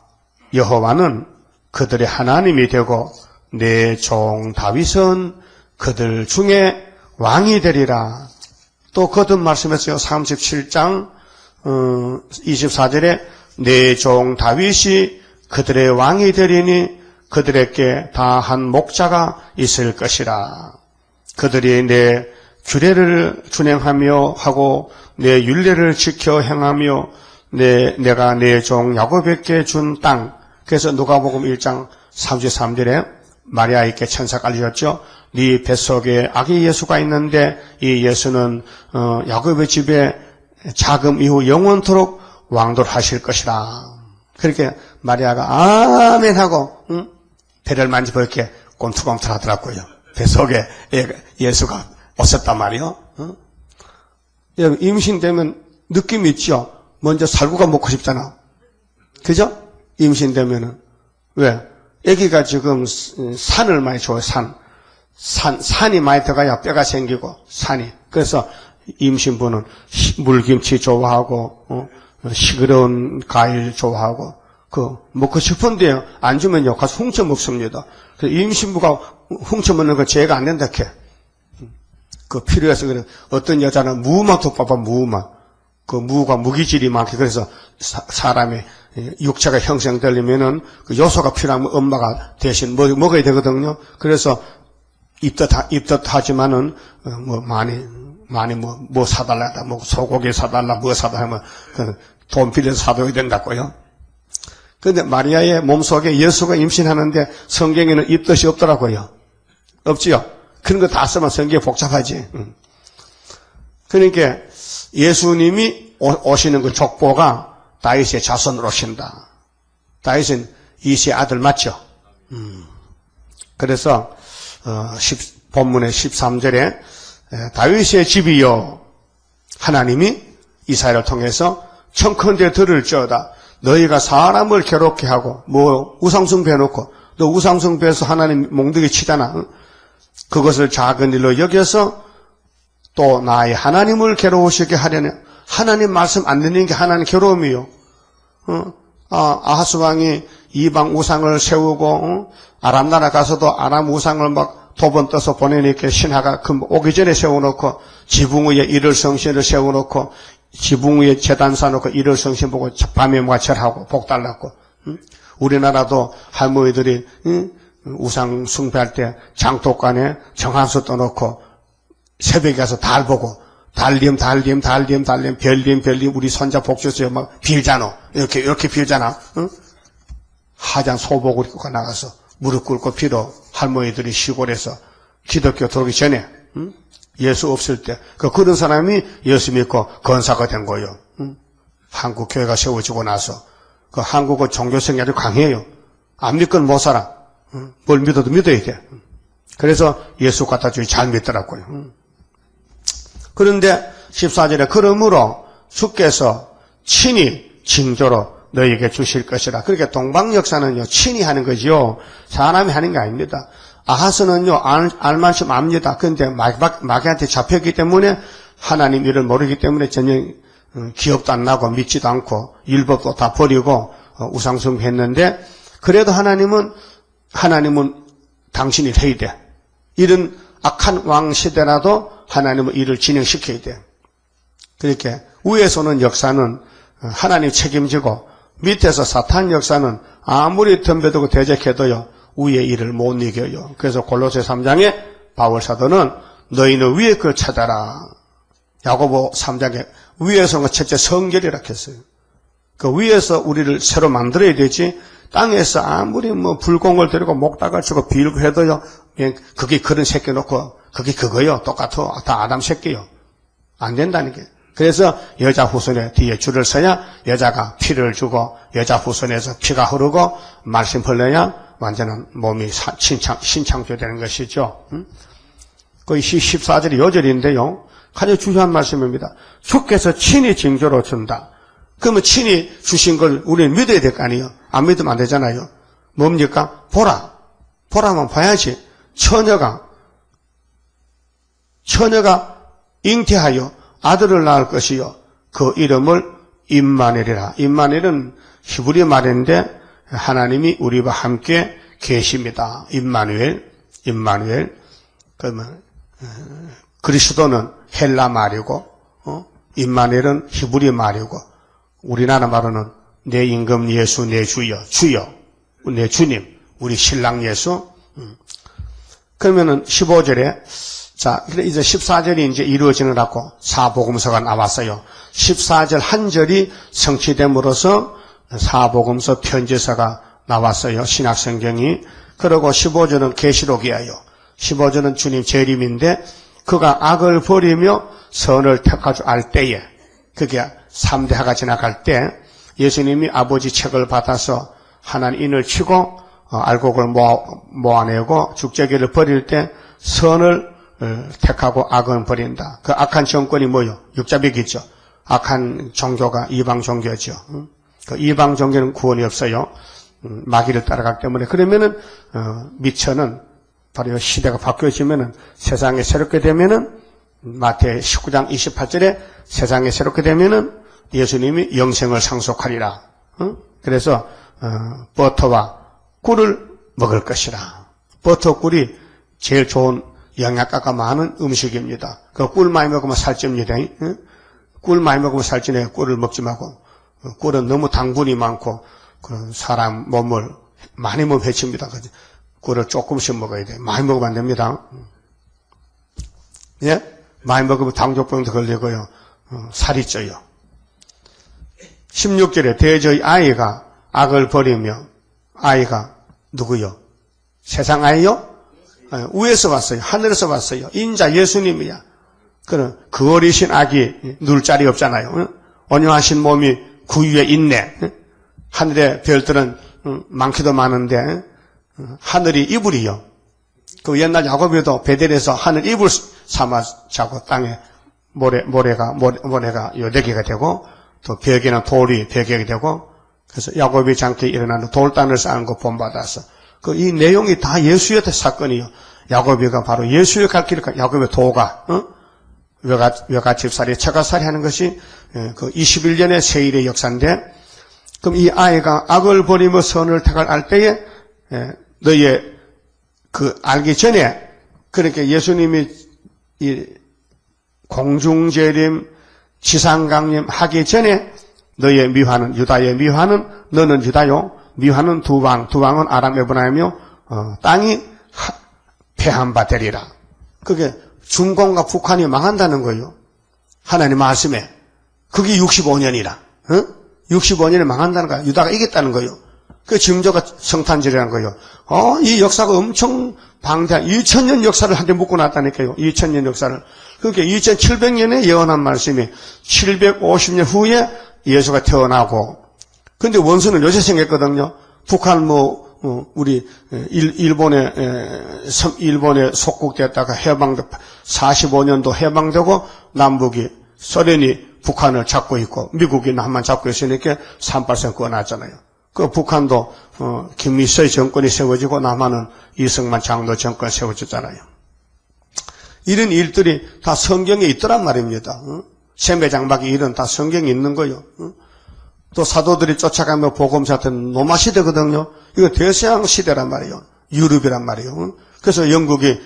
여호와는 그들의 하나님이 되고 내 종 다윗은 그들 중에 왕이 되리라. 또 거듭 말씀했어요. 37장 24절에 내 종 다윗이 그들의 왕이 되리니 그들에게 다 한 목자가 있을 것이라. 그들이 내 규례를 준행하며 하고 내 율례를 지켜 행하며 내가 내 종 야곱에게 준 땅. 그래서 누가복음 1장 33절에 마리아에게 천사가 알려줬죠. 네 뱃속에 아기 예수가 있는데 이 예수는 야곱의 집에 자금 이후 영원토록 왕돌하실 것이라. 그렇게 마리아가 아멘 하고 배를 만지고 이렇게 꼼틀꼼틀 하더라고요. 뱃속에 예수가 없었단 말이요. 임신되면 느낌이 있죠. 먼저 살구가 먹고 싶잖아. 그죠? 임신되면은. 왜? 아기가 지금 산을 많이 좋아해요. 산이 많이 들어가야 뼈가 생기고, 산이. 그래서 임신부는 물김치 좋아하고, 시끄러운 과일 좋아하고, 먹고 싶은데요. 안 주면요. 가서 훔쳐 먹습니다. 그래서 임신부가 훔쳐 먹는 거 죄가 안 된다, 캐. 필요해서 그래. 어떤 여자는 무만 덮어봐, 무만. 무가 무기질이 많게, 그래서 사람의 육체가 형성되려면은 그 요소가 필요하면 엄마가 대신 먹어야 되거든요. 그래서 입덧하지만은, 많이 사달라, 소고기 사달라, 사달라 하면, 돈 빌려서 사둬야 된다고요. 그런데 마리아의 몸속에 예수가 임신하는데 성경에는 입덧이 없더라고요. 없지요? 그런 거 다 쓰면 성경이 복잡하지. 그러니까 예수님이 오시는 그 족보가 다윗의 자손으로 오신다. 다윗은 이시의 아들 맞죠? 그래서 본문의 13절에 다윗의 집이요 하나님이 이사야를 통해서 청컨대 들을지어다. 너희가 사람을 괴롭게 하고 우상숭 배놓고 너 우상숭 배서 하나님 몽둥이 치잖아. 그것을 작은 일로 여겨서 또 나의 하나님을 괴로우시게 하려냐. 하나님 말씀 안 듣는 게 하나님 괴로움이요. 아하스 왕이 이방 우상을 세우고 아람 나라 가서도 아람 우상을 막 도번 떠서 보내니까 신하가 오기 전에 세워놓고 지붕 위에 일월 성신을 세워놓고 지붕 위에 제단 사놓고 일월 성신 보고 밤에 마철하고 복 달랐고. 우리나라도 할머니들이 우상 숭배할 때 장독간에 정한수 떠놓고 새벽에 가서 달 보고 달림, 별님, 우리 손자 복주세요. 막 빌잖아. 이렇게 빌잖아. 응? 하얀 소복을 입고 나가서 무릎 꿇고 빌어. 할머니들이 시골에서 기독교 들어오기 전에, 응? 예수 없을 때. 그런 사람이 예수 믿고 건사가 된 거예요. 응? 한국 교회가 세워지고 나서. 한국은 종교성이 아주 강해요. 안 믿고는 못 살아. 응? 뭘 믿어도 믿어야 돼. 그래서 예수 갖다 주기 잘 믿더라고요. 응? 그런데 14절에 그러므로 주께서 친히 징조로 너에게 주실 것이라. 그렇게 동방 역사는요, 친히 하는 거지요. 사람이 하는 게 아닙니다. 아하스는요, 알만큼 압니다. 그런데 마귀한테 잡혔기 때문에 하나님 일을 모르기 때문에 전혀 기억도 안 나고 믿지도 않고 율법도 다 버리고 우상숭배했는데, 그래도 하나님은 당신이 해야 돼. 이런 악한 왕 시대라도 하나님은 일을 진행시켜야 돼. 그렇게 위에서는 역사는 하나님 책임지고 밑에서 사탄 역사는 아무리 덤벼들고 대적해도요, 위의 일을 못 이겨요. 그래서 골로새 3장에 바울 사도는 너희는 위의 걸 찾아라. 야고보 3장에 위에서는 첫째 성결이라 했어요. 그 위에서 우리를 새로 만들어야 되지, 땅에서 아무리 불공을 들이고 목닥을 치고 빌고 해도요, 그게 그런 새끼 놓고 그게 그거요. 똑같아. 다 아담 새끼요. 안 된다는 게. 그래서 여자 후손의 뒤에 줄을 서야 여자가 피를 주고 여자 후손에서 피가 흐르고 말씀 흘러야 완전한 몸이 신창조되는 것이죠. 거의 14절이 요절인데요. 가장 중요한 말씀입니다. 주께서 친히 징조로 준다. 그러면 친히 주신 걸 우리는 믿어야 될 거 아니에요. 안 믿으면 안 되잖아요. 뭡니까? 보라면 봐야지. 처녀가 잉태하여 아들을 낳을 것이요. 그 이름을 임마누엘이라. 임마누엘은 히브리 말인데 하나님이 우리와 함께 계십니다. 임마누엘. 그러면 그리스도는 헬라 말이고, 임마누엘은 히브리 말이고, 우리나라 말로는 내 임금 예수, 내 주여, 내 주님, 우리 신랑 예수. 그러면은 15절에 자, 이제 14절이 이제 이루어지느라고 사복음서가 나왔어요. 14절 한 절이 성취됨으로써 사복음서 편지서가 나왔어요. 신약성경이. 그리고 15절은 계시록이에요. 15절은 주님 재림인데 그가 악을 버리며 선을 택하주 알 때에, 그게 3대 하가 지나갈 때 예수님이 아버지 책을 받아서 하나님 인을 치고 알곡을 모아내고 죽재기를 버릴 때 선을 택하고 악은 버린다. 그 악한 정권이 뭐요? 육자백이죠. 악한 종교가 이방 종교죠. 그 이방 종교는 구원이 없어요. 마귀를 따라가기 때문에. 그러면은 미천은 바로 시대가 바뀌어지면은 세상에 새롭게 되면은 마태 19장 28절에 세상에 새롭게 되면은 예수님이 영생을 상속하리라. 그래서 버터와 꿀을 먹을 것이라. 버터 꿀이 제일 좋은 영양가가 많은 음식입니다. 그 꿀 많이 먹으면 살찝니다. 꿀 많이 먹으면 살찌네. 꿀을 먹지 말고. 꿀은 너무 당분이 많고 사람 몸을 많이 먹으면 해칩니다. 꿀을 조금씩 먹어야 돼. 많이 먹으면 안 됩니다. 예? 많이 먹으면 당뇨병도 걸리고요. 살이 쪄요. 16절에 대저의 아이가 악을 버리며, 아이가 누구요? 세상 아이요? 위에서 왔어요. 하늘에서 왔어요. 인자 예수님이야. 그럼 그 어리신 아기 누울 자리 없잖아요. 온유하신 몸이 그 위에 있네. 하늘의 별들은 많기도 많은데 하늘이 이불이요. 그 옛날 야곱에도 베델에서 하늘 이불 삼아 자고 땅에 모래가 요대기가 되고 또 벽에는 돌이 벽이 되고, 그래서 야곱이 잠께 일어나는 돌단을 쌓은 거 본받아서 이 내용이 다 예수의 사건이요. 야곱이가 바로 예수의 갈 길을 야곱의 도가 외갓집살이 처갓살이 하는 것이 그 21년의 세일의 역사인데, 그럼 이 아이가 악을 버리며 선을 택할 알 때에 너의 그 알기 전에, 그렇게 예수님이 이 공중재림 지상강림 하기 전에 너의 미화는, 유다의 미화는, 너는 유다요, 미화는 두방은 아람 에브라임이며 땅이 패한 바 되리라. 그게 중공과 북한이 망한다는 거예요. 하나님 말씀에. 그게 65년이라. 65년에 망한다는 거야. 유다가 이겼다는 거예요. 그 징조가 성탄절이라는 거예요. 이 역사가 엄청 방대한 2000년 역사를 한데 묶고 놨다니까요. 2000년 역사를. 그게 2700년에 예언한 말씀이 750년 후에 예수가 태어나고, 근데 원수는 요새 생겼거든요. 북한 우리 일본에 속국됐다가 45년도 해방되고 남북이 소련이 북한을 잡고 있고 미국이 남만 잡고 있으니까 38선 꺼놨잖아요. 그 북한도 김일성의 정권이 세워지고 남한은 이승만 장로 정권 세워졌잖아요. 이런 일들이 다 성경에 있더란 말입니다. 셈배장막이 일은 다 성경에 있는 거예요. 또 사도들이 쫓아가며 복음 사태는 로마 시대거든요. 이거 대서양 시대란 말이에요. 유럽이란 말이에요. 그래서 영국이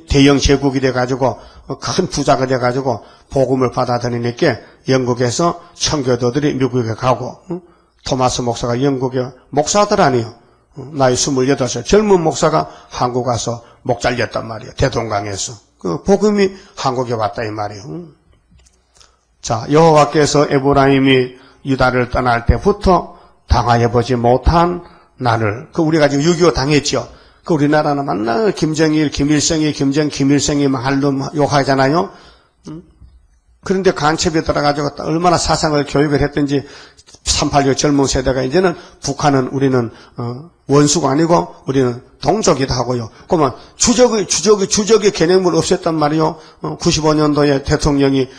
대영 제국이 돼가지고 큰 부자가 돼가지고 복음을 받아들이니까 영국에서 청교도들이 미국에 가고, 토마스 목사가 영국의 목사들 아니에요. 나이 28살 젊은 목사가 한국 가서 목 잘렸단 말이에요. 대동강에서. 그 복음이 한국에 왔다 이 말이에요. 자, 여호와께서 에브라임이 유다를 떠날 때부터 당하여보지 못한 나를, 우리가 지금 6.25 당했죠. 우리나라는 맨날 김정일, 김일성이, 김일성이 말로 욕하잖아요. 그런데 간첩에 들어가지고 얼마나 사상을 교육을 했든지 386 젊은 세대가 이제는 북한은 우리는 원수가 아니고 우리는 동족이다 하고요. 그러면 주적의 개념을 없앴단 말이요. 95년도에 대통령이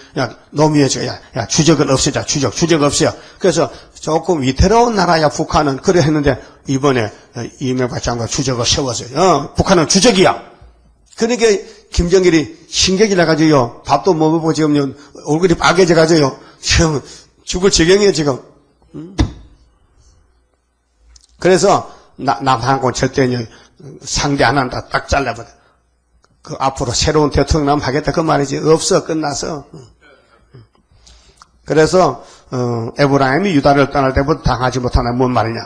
노무현이 야 주적을 없애자. 주적 없애요. 그래서 조금 위태로운 나라야 북한은 그래 했는데 이번에 이명박 장관 주적을 세웠어요. 북한은 주적이야. 그러니까 김정일이 신경이 나가지고요. 밥도 못 먹고 지금 얼굴이 빨개져가지고요. 지금 죽을 지경이에요 지금. 그래서 남한군 절대 상대 안 한다. 딱 잘라버려. 그 앞으로 새로운 대통령 하겠다 그 말이지. 없어. 끝났어. 그래서 에브라임이 유다를 떠날 때부터 당하지 못하는 뭔 말이냐.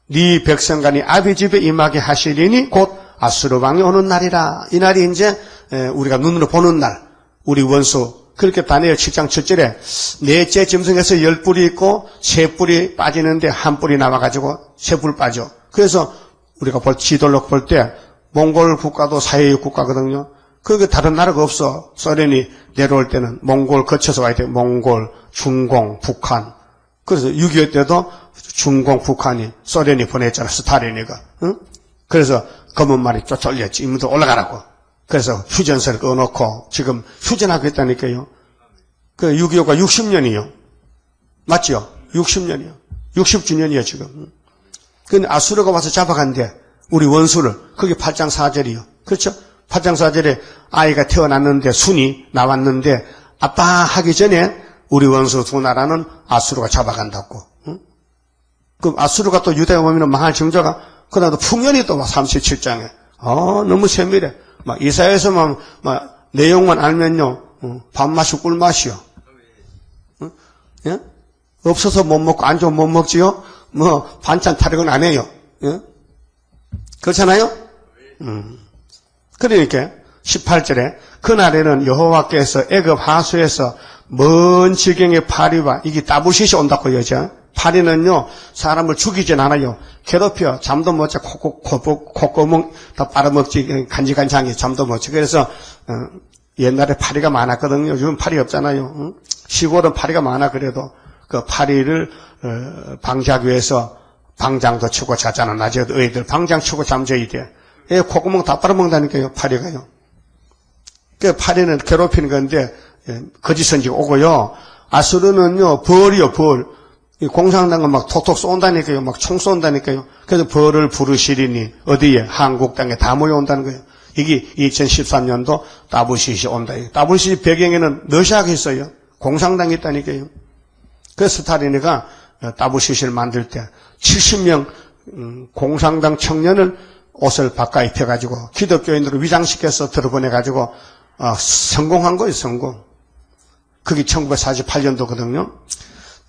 네 백성간이 아비 집에 임하게 하시리니 곧 아수르 왕이 오는 날이라. 이 날이 이제 우리가 눈으로 보는 날. 우리 원수. 그렇게 다니엘 7장 7절에 넷째 짐승에서 10뿔이 있고 3뿔이 빠지는데 1뿔이 남아가지고 3뿔 빠져. 그래서 우리가 지도로 볼 때 몽골 국가도 사회주의 국가거든요. 그게 다른 나라가 없어. 소련이 내려올 때는 몽골 거쳐서 와야 돼. 몽골, 중공, 북한. 그래서 6.25 때도 중공, 북한이 소련이 보냈잖아. 스탈린이가. 응? 그래서 검은 말이 쫓아올렸지. 이분들 올라가라고. 그래서 휴전선을 꺼놓고 지금 휴전하고 있다니까요. 그 6.25가 60년이요. 맞죠? 60년이요. 60주년이요 지금. 근데 아수르가 와서 잡아간대. 우리 원수를. 그게 8장 4절이요. 그렇죠? 8장 4절에 아이가 태어났는데 순이 나왔는데 아빠 하기 전에 우리 원수 두 나라는 아수르가 잡아간다고. 응? 그럼 아수르가 또 유다에 오면 망할 징조가 그다음에 풍년이 또 37장에. 너무 세밀해. 이사야에서만 내용만 알면요. 밥맛이 꿀맛이요. 예? 없어서 못 먹고 안 좋으면 못 먹지요. 반찬 타령은 안 해요. 예? 그렇잖아요? 그러니까 18절에 그날에는 여호와께서 애굽 하수에서 먼 지경의 파리와 이게 따부시시 온다고 여자. 파리는요 사람을 죽이진 않아요. 괴롭혀. 잠도 못 자. 콧구멍 다 빨아먹지. 간지간지하게 잠도 못 자. 그래서 옛날에 파리가 많았거든요. 요즘 파리 없잖아요. 시골은 파리가 많아. 그래도 그 파리를 방지하기 위해서 방장도 치고 자잖아. 낮에도 애들 방장 치고 잠자야 돼. 콧구멍 다 빨아먹는다니까요. 파리가요. 그 파리는 괴롭히는 건데 거짓선지 오고요. 아수르는요 벌이요 벌. 이 공산당은 막 톡톡 쏜다니까요. 막 총 쏜다니까요. 그래서 벌을 부르시리니 어디에? 한국 땅에 다 모여온다는 거예요. 이게 2013년도 따부시시 온다. 따부시시 배경에는 러시아가 있어요. 공산당이 있다니까요. 그래서 스탈린이가 따부시시를 만들 때 70명 공산당 청년을 옷을 바꿔 입혀가지고 기독교인으로 위장시켜서 들어보내가지고 성공한 거예요. 성공. 그게 1948년도거든요.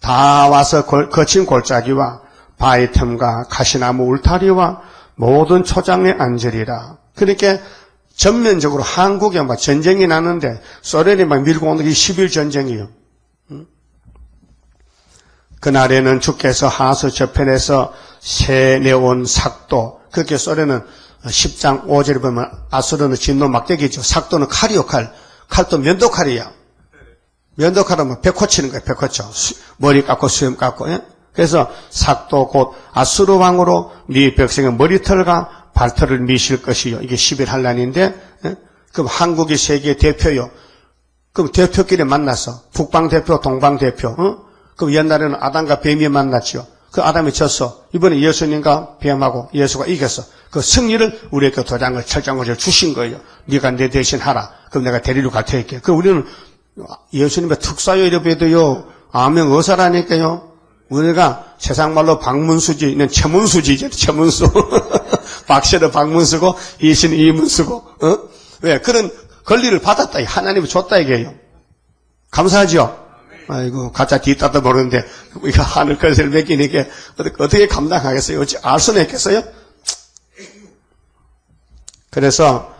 다 와서 거친 골짜기와 바위 틈과 가시나무 울타리와 모든 초장에 앉으리라. 그러니까 전면적으로 한국에 막 전쟁이 나는데 소련이 막 밀고 오는 게 10일 전쟁이에요. 그날에는 주께서 하수 저편에서 새 내온 삭도, 그렇게 소리는 10장 5절에 보면 아수르는 진노 막대기죠. 삭도는 칼이요, 칼. 칼도 면도칼이야. 면도칼은 배 고치는 거예요, 배 고쳐. 머리 깎고 수염 깎고. 예? 그래서 삭도 곧 아수르 왕으로 네 백성의 머리털과 발털을 미실 것이요. 이게 11한란인데, 예? 그럼 한국이 세계 대표요. 그럼 대표끼리 만났어. 북방 대표, 동방 대표. 그럼 옛날에는 아담과 뱀이 만났죠. 그 아담이 졌어. 이번에 예수님과 뱀하고 예수가 이겼어. 그 승리를 우리에게 도장을 철장을 주신 거예요. 네가 내 대신 하라. 그럼 내가 데리러 갈 테니까. 그 우리는 예수님의 특사요 이래봬도요. 아멘 어사라니까요. 우리가 세상 말로 박문수지, 있는 최문수지, 최문수. 박씨는 박문수고, 이씨는 이문수고, 왜? 그런 권리를 받았다. 하나님이 줬다, 이게요. 감사하죠? 아이고, 가짜 뒤따도 모르는데, 우리가 하늘 것을 맡기니까, 어떻게 감당하겠어요? 어찌 알 수는 있겠어요? 그래서,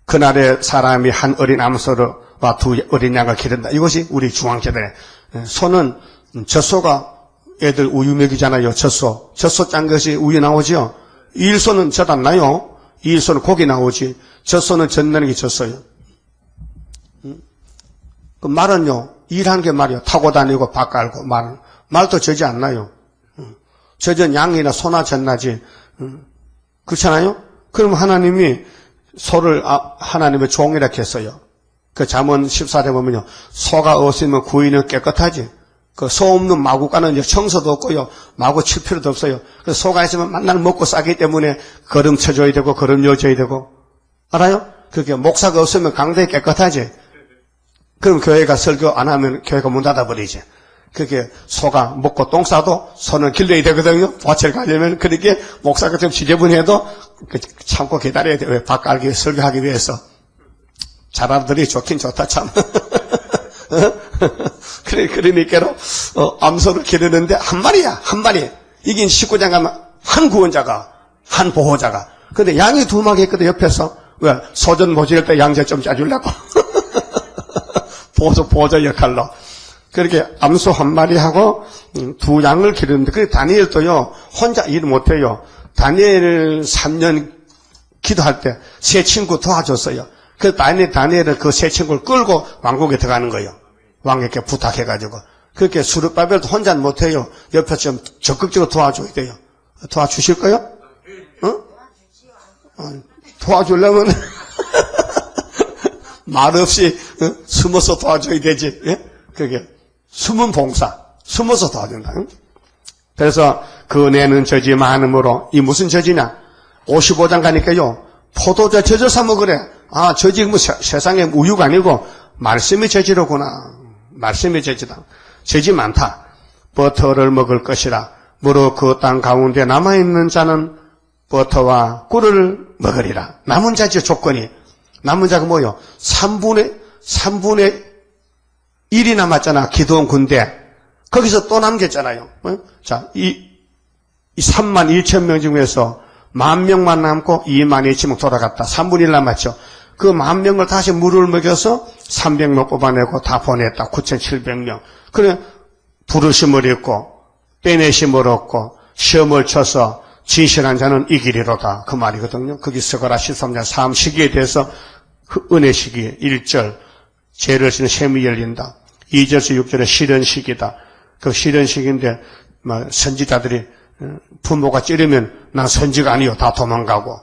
그날에 사람이 한 어린 암소와 두 어린 양을 기른다. 이것이 우리 중앙제단의, 소는 젖소가 애들 우유 먹이잖아요. 젖소. 젖소 짠 것이 우유 나오죠? 일소는 젖 안 나요. 일소는 고기 나오지. 젖소는 젖 나는 게 젖소요. 그 말은요, 일하는 게 말이요. 타고 다니고 밥 깔고 말도 젖이 안 나요. 젖은 양이나 소나 젖 나지. 그렇잖아요? 그럼 하나님이 소를 하나님의 종이라 했어요. 그 잠언 14대 보면요. 소가 없으면 구인은 깨끗하지. 그 소 없는 마구간은 청소도 없고요. 마구 칠 필요도 없어요. 그래서 소가 있으면 만날 먹고 싸기 때문에 거름 쳐줘야 되고 거름 여줘야 되고. 알아요? 그게 목사가 없으면 강당이 깨끗하지. 그럼 교회가 설교 안 하면 교회가 문 닫아버리지. 그게 소가 먹고 똥 싸도 소는 길러야 되거든요. 밭을 가려면. 그렇게 목사가 좀 지저분해도 참고 기다려야 돼요. 밥 깔기 설교하기 위해서. 자라들이 좋긴 좋다 참. 그러니까로 암소를 기르는데 한 마리야, 한 마리. 이긴 19장 가면 한 구원자가, 한 보호자가. 근데 양이 두 마리 있거든 옆에서. 왜? 소전 모질 때 양재 좀 짜주려고. 보호자 역할로. 그렇게 암소 한 마리하고 두 양을 기르는데, 그 다니엘도요, 혼자 일 못해요. 다니엘 3년 기도할 때 세 친구 도와줬어요. 그 다니엘은 그 세 친구를 끌고 왕국에 들어가는 거예요. 왕에게 부탁해가지고. 그렇게 수르바벨도 혼자는 못해요. 옆에서 좀 적극적으로 도와줘야 돼요. 도와주실 거요? 도와주려면 말없이 숨어서 도와줘야 되지. 예? 그게 숨은 봉사. 숨어서 도와준다. 그래서 그 내는 저지 많음으로. 이 무슨 저지냐? 55장 가니까요. 포도주 저져 사 먹으래. 아, 저지 뭐 세상에 우유가 아니고 말씀이 저지로구나. 말씀이 저지다. 저지 많다. 버터를 먹을 것이라. 무릇 그 땅 가운데 남아있는 자는 버터와 꿀을 먹으리라. 남은 자죠, 조건이. 남은 자가 뭐요? 3분의 1이 남았잖아. 기도원 군대. 거기서 또 남겼잖아요. 자, 이 3만 2천 명 중에서 10,000명만 남고 2만 2천 돌아갔다. 3분의 1 남았죠. 그 10,000명을 다시 물을 먹여서 300명 뽑아내고 다 보냈다. 9,700명. 그래, 부르심을 입고, 빼내심을 얻고, 시험을 쳐서 진실한 자는 이기리로다. 그 말이거든요. 거기 스가랴 13장 3 시기에 대해서 그 은혜 시기에 1절, 죄를 지는 셈이 열린다. 2절에서 6절에 실현 시기다. 그 실현 시기인데, 선지자들이 부모가 찌르면 난 선지가 아니요. 다 도망가고.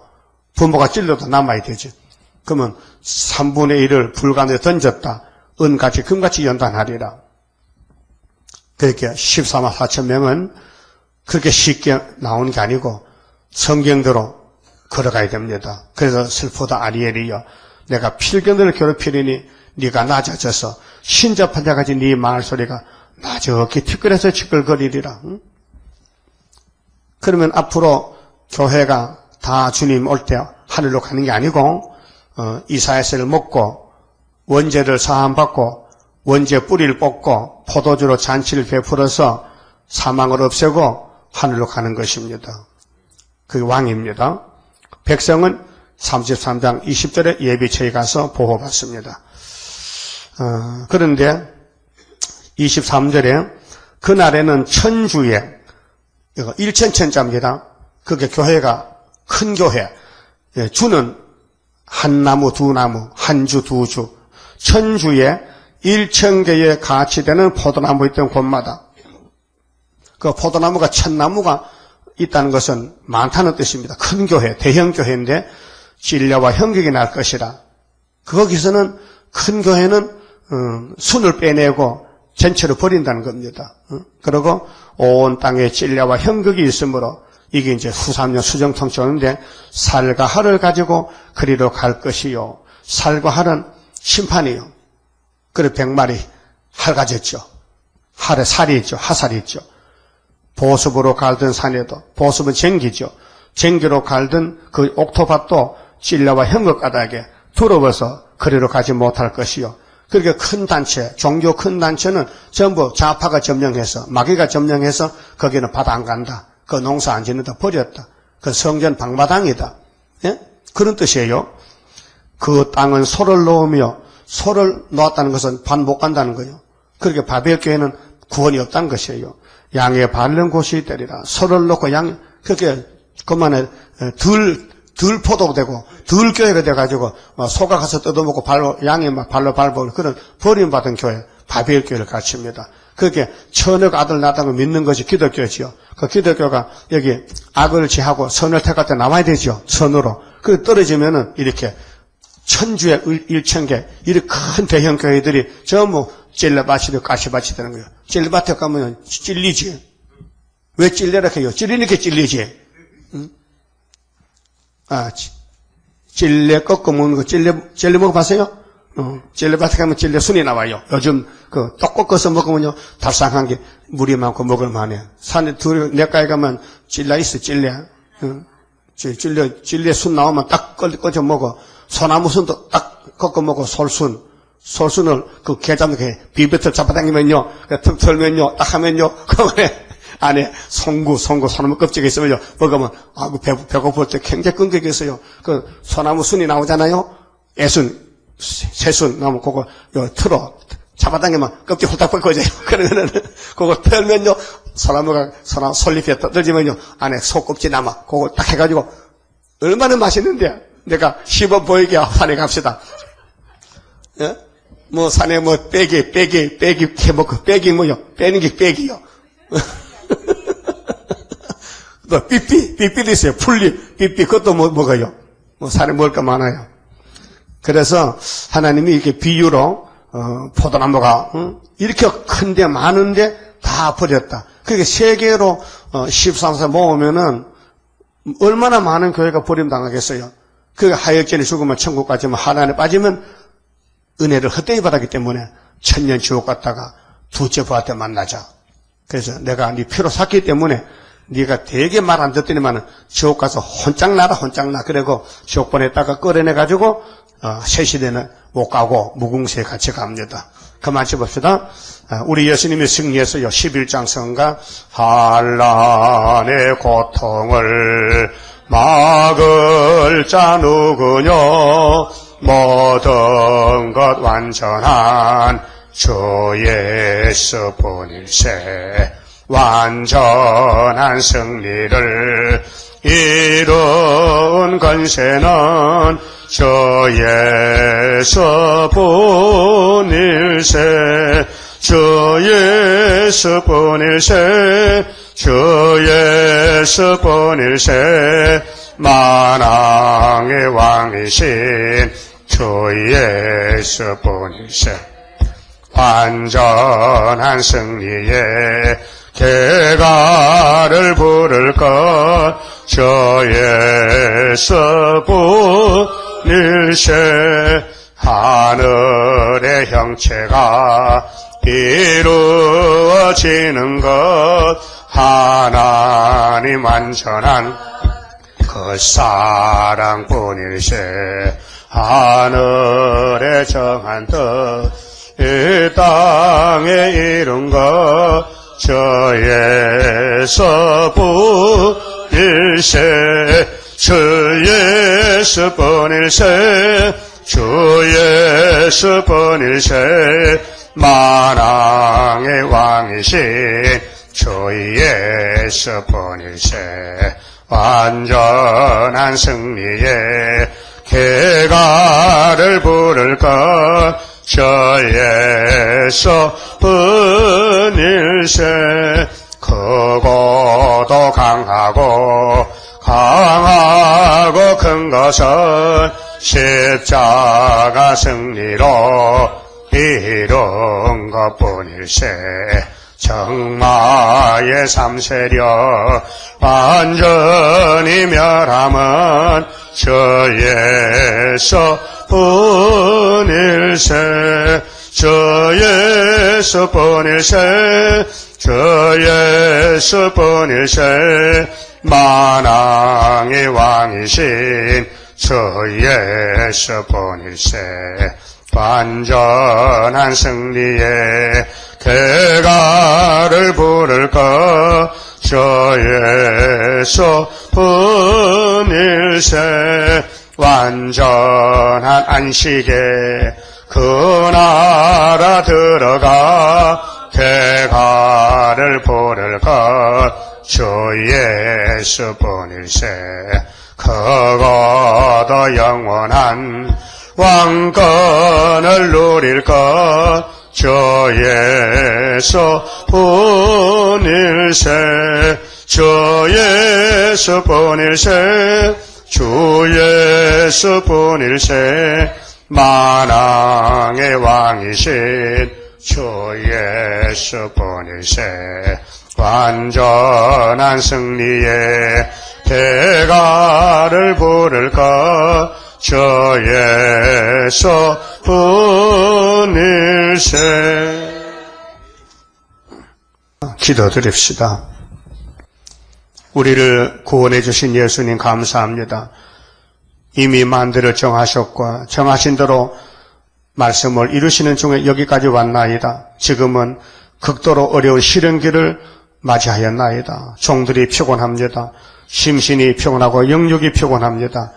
부모가 찔러도 남아야 되지. 그러면 3분의 1을 불간에 던졌다. 은같이 금같이 연단하리라. 그렇게 14만 4천 명은 그렇게 쉽게 나오는 게 아니고 성경대로 걸어가야 됩니다. 그래서 슬프다 아리엘이여. 내가 필경들을 괴롭히리니 네가 낮아져서 신접한 자같이 네 말소리가 나저렇게 티끌에서 티끌거리리라. 응? 그러면 앞으로 교회가 다 주님 올 때 하늘로 가는 게 아니고 이사야서를 먹고 원죄를 사함받고 원죄 뿌리를 뽑고 포도주로 잔치를 베풀어서 사망을 없애고 하늘로 가는 것입니다. 그게 왕입니다. 백성은 33장 20절에 예비처에 가서 보호받습니다. 그런데 23절에 그날에는 천주에, 이거 일천천자입니다. 그게 교회가 큰 교회. 예, 주는 한 나무, 두 나무, 한 주, 두 주. 천주에 1,000개의 같이 되는 포도나무 있던 곳마다. 그 포도나무가 1000나무가 있다는 것은 많다는 뜻입니다. 큰 교회, 대형 교회인데 진례와 형격이 날 것이라. 거기서는 큰 교회는 순을 빼내고 전체를 버린다는 겁니다. 그리고 온 땅에 진례와 형격이 있으므로 이게 이제 후3년 수정통치오는데 살과 할을 가지고 그리로 갈 것이요. 살과 할은 심판이요. 그래 100마리 할 가졌죠. 할에 살이 있죠. 하살이 있죠. 보습으로 갈든 산에도 보습은 쟁기죠. 쟁기로 갈든 그 옥토밭도 진례와 형극 가닥에 두려워서 그리로 가지 못할 것이요. 그렇게 큰 단체, 종교 큰 단체는 전부 좌파가 점령해서 마귀가 점령해서 거기는 바다 안 간다. 그 농사 안 짓는다 버렸다. 그 성전 방마당이다. 예? 그런 뜻이에요. 그 땅은 소를 놓으며 소를 놓았다는 것은 반 못 간다는 거예요. 그렇게 바벨교회는 구원이 없다는 것이에요. 양의 바른 곳이 되리라. 소를 놓고 양 그렇게 그만에 들 포도가 되고 들 교회가 돼가지고 소가 가서 뜯어먹고 양이 막 발로 밟고 그런 버림받은 교회 바벨교회를 가르칩니다. 그렇게 천억 아들 낳았다는 걸 믿는 것이 기독교지요. 그 기독교가 여기 악을 제하고 선을 택할 때 나와야 되죠. 선으로. 그 떨어지면은 이렇게 천주에 1,000개 이렇게 큰 대형 교회들이 전부 찔레밭이 가시밭이 되는 거예요. 찔레밭에 가면 찔리지. 왜 찔레라 해요? 찔리니까 찔리지. 응? 찔레 꺾어 먹는 거 찔레 먹어봤어요? 찔레밭에 가면 찔레 순이 나와요. 요즘 떡 꺾어서 먹으면요 달상한 게 물이 많고 먹을 만해. 산에 내과에 가면 찔레 있어 찔레. 찔레 순 나오면 딱 꺼져 먹어. 소나무 순도 딱 꺾어 먹어. 솔순을 그 게장에 비벼서 잡아당기면요, 툭 털면요, 딱 하면요, 그거에 안에 송구, 소나무 껍질이 있으면요, 먹으면, 배고플 때 굉장히 끊기겠어요. 그 소나무 순이 나오잖아요? 애순, 새순 나오면 그거, 틀어. 잡아당기면 껍질 홀딱 벗겨져요. 그러면은, 그거 털면요, 소나무 솔잎에 떠들지면요, 안에 속껍질 남아. 그거 딱 해가지고, 얼마나 맛있는데, 내가 씹어 보이게 산에 갑시다. 예? 뭐, 산에 빼기 해먹고, 빼기 뭐요? 빼는 게 빼기요. 또, 삐삐도 있어요. 풀잎, 삐삐, 그것도 먹어요. 산에 먹을 거 많아요. 그래서, 하나님이 이렇게 비유로, 포도나무가, 이렇게 큰데, 많은데, 다 버렸다. 그게 세계로, 13세 모으면은, 얼마나 많은 교회가 버림당하겠어요. 그 하역전에 죽으면 천국 가지만 하나님에 빠지면, 은혜를 헛되이 받았기 때문에 천년 지옥 갔다가 두째 부한테 만나자. 그래서 내가 네 피로 샀기 때문에 네가 되게 말 안 듣더니만은 지옥 가서 혼짝 나라. 그리고 지옥 보냈다가 끌어내가지고 새 시대는 못 가고 무궁세에 같이 갑니다. 그만 짚읍시다. 우리 예수님이 승리했어요. 11장 성가 한란의 고통을 막을 자 누구뇨 모든 것 완전한 주 예수 뿐일세 완전한 승리를 이룬 권세는 주 예수 뿐일세 주 예수 뿐일세 주 예수 뿐일세 만왕의 왕이신 주 예수 뿐일세 완전한 승리에 개가를 부를 것 주 예수 뿐일세 하늘의 형체가 이루어지는 것 하나님 완전한 그 사랑뿐일세 하늘에 정한 뜻 이 땅에 이룬 것 주 예수 뿐일세 주 예수 뿐일세 주 예수 뿐일세 만왕의 왕이신 주 예수 뿐일세 완전한 승리에 개가를 부를 것 저 예수 뿐일세 크고도 강하고 큰 것은 십자가 승리로 이룬 것뿐일세 정마의 삼세력 완전히 멸함은 저 예수 뿐일세 저 예수 뿐일세 저 예수 뿐일세 만왕의 왕이신 저 예수 뿐일세 완전한 승리에 개가를 부를 것 저 예수 뿐일세 완전한 안식에 그 나라 들어가 개가를 부를 것 주 예수 뿐일세 크고도 영원한 왕권을 누릴 것 주 예수 뿐일세 주 예수 뿐일세 주 예수 뿐일세 만왕의 왕이신 주 예수 뿐일세 완전한 승리에 대가를 부를 것 저 예수 뿐일세. 기도드립시다. 우리를 구원해 주신 예수님 감사합니다. 이미 만대를 정하셨고 정하신 대로 말씀을 이루시는 중에 여기까지 왔나이다. 지금은 극도로 어려운 시련기를 맞이하였나이다. 종들이 피곤합니다. 심신이 피곤하고 영육이 피곤합니다.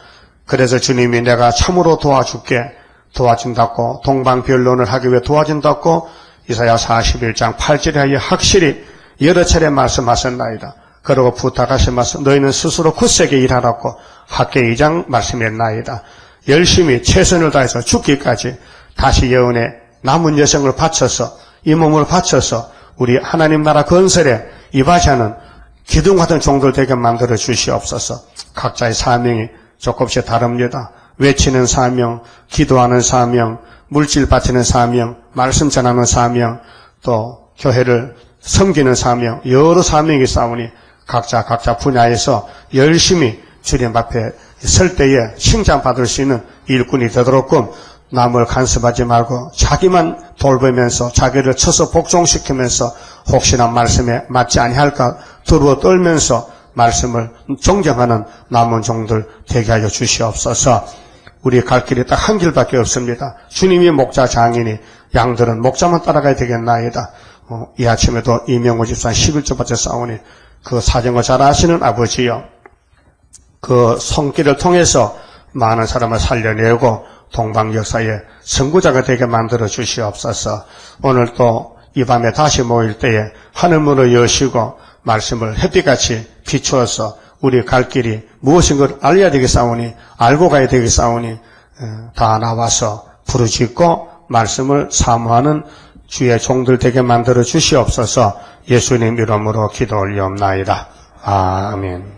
그래서 주님이 내가 참으로 도와줄게 도와준다고 동방변론을 하기 위해 도와준다고 이사야 41장 8절에 하여 확실히 여러 차례 말씀하셨나이다. 그러고 부탁하신 말씀 너희는 스스로 굳세게 일하라고 학계 2장 말씀했나이다. 열심히 최선을 다해서 죽기까지 다시 예언에 남은 여생을 바쳐서 이 몸을 바쳐서 우리 하나님 나라 건설에 임하자는 기둥 같은 종들 되게 만들어 주시옵소서. 각자의 사명이 조금씩 다릅니다. 외치는 사명, 기도하는 사명, 물질 바치는 사명, 말씀 전하는 사명, 또 교회를 섬기는 사명, 여러 사명이 있사오니 각자 분야에서 열심히 주님 앞에 설 때에 칭찬받을 수 있는 일꾼이 되도록끔 남을 간섭하지 말고 자기만 돌보면서 자기를 쳐서 복종시키면서 혹시나 말씀에 맞지 아니할까 두루어 떨면서 말씀을 존경하는 남은 종들 되게 하여 주시옵소서. 우리 갈 길이 딱 한 길밖에 없습니다. 주님이 목자 장인이 양들은 목자만 따라가야 되겠나이다. 이 아침에도 이명호 집사 11조밭에 싸우니 그 사정을 잘 아시는 아버지여, 그 손길을 통해서 많은 사람을 살려내고 동방 역사의 선구자가 되게 만들어 주시옵소서. 오늘 또 이 밤에 다시 모일 때에 하늘문을 여시고 말씀을 햇빛같이 비추어서 우리 갈 길이 무엇인가를 알아야 되겠사오니 알고 가야 되겠사오니 다 나와서 부르짖고 말씀을 사모하는 주의 종들 되게 만들어 주시옵소서. 예수님 이름으로 기도 올리옵나이다. 아멘.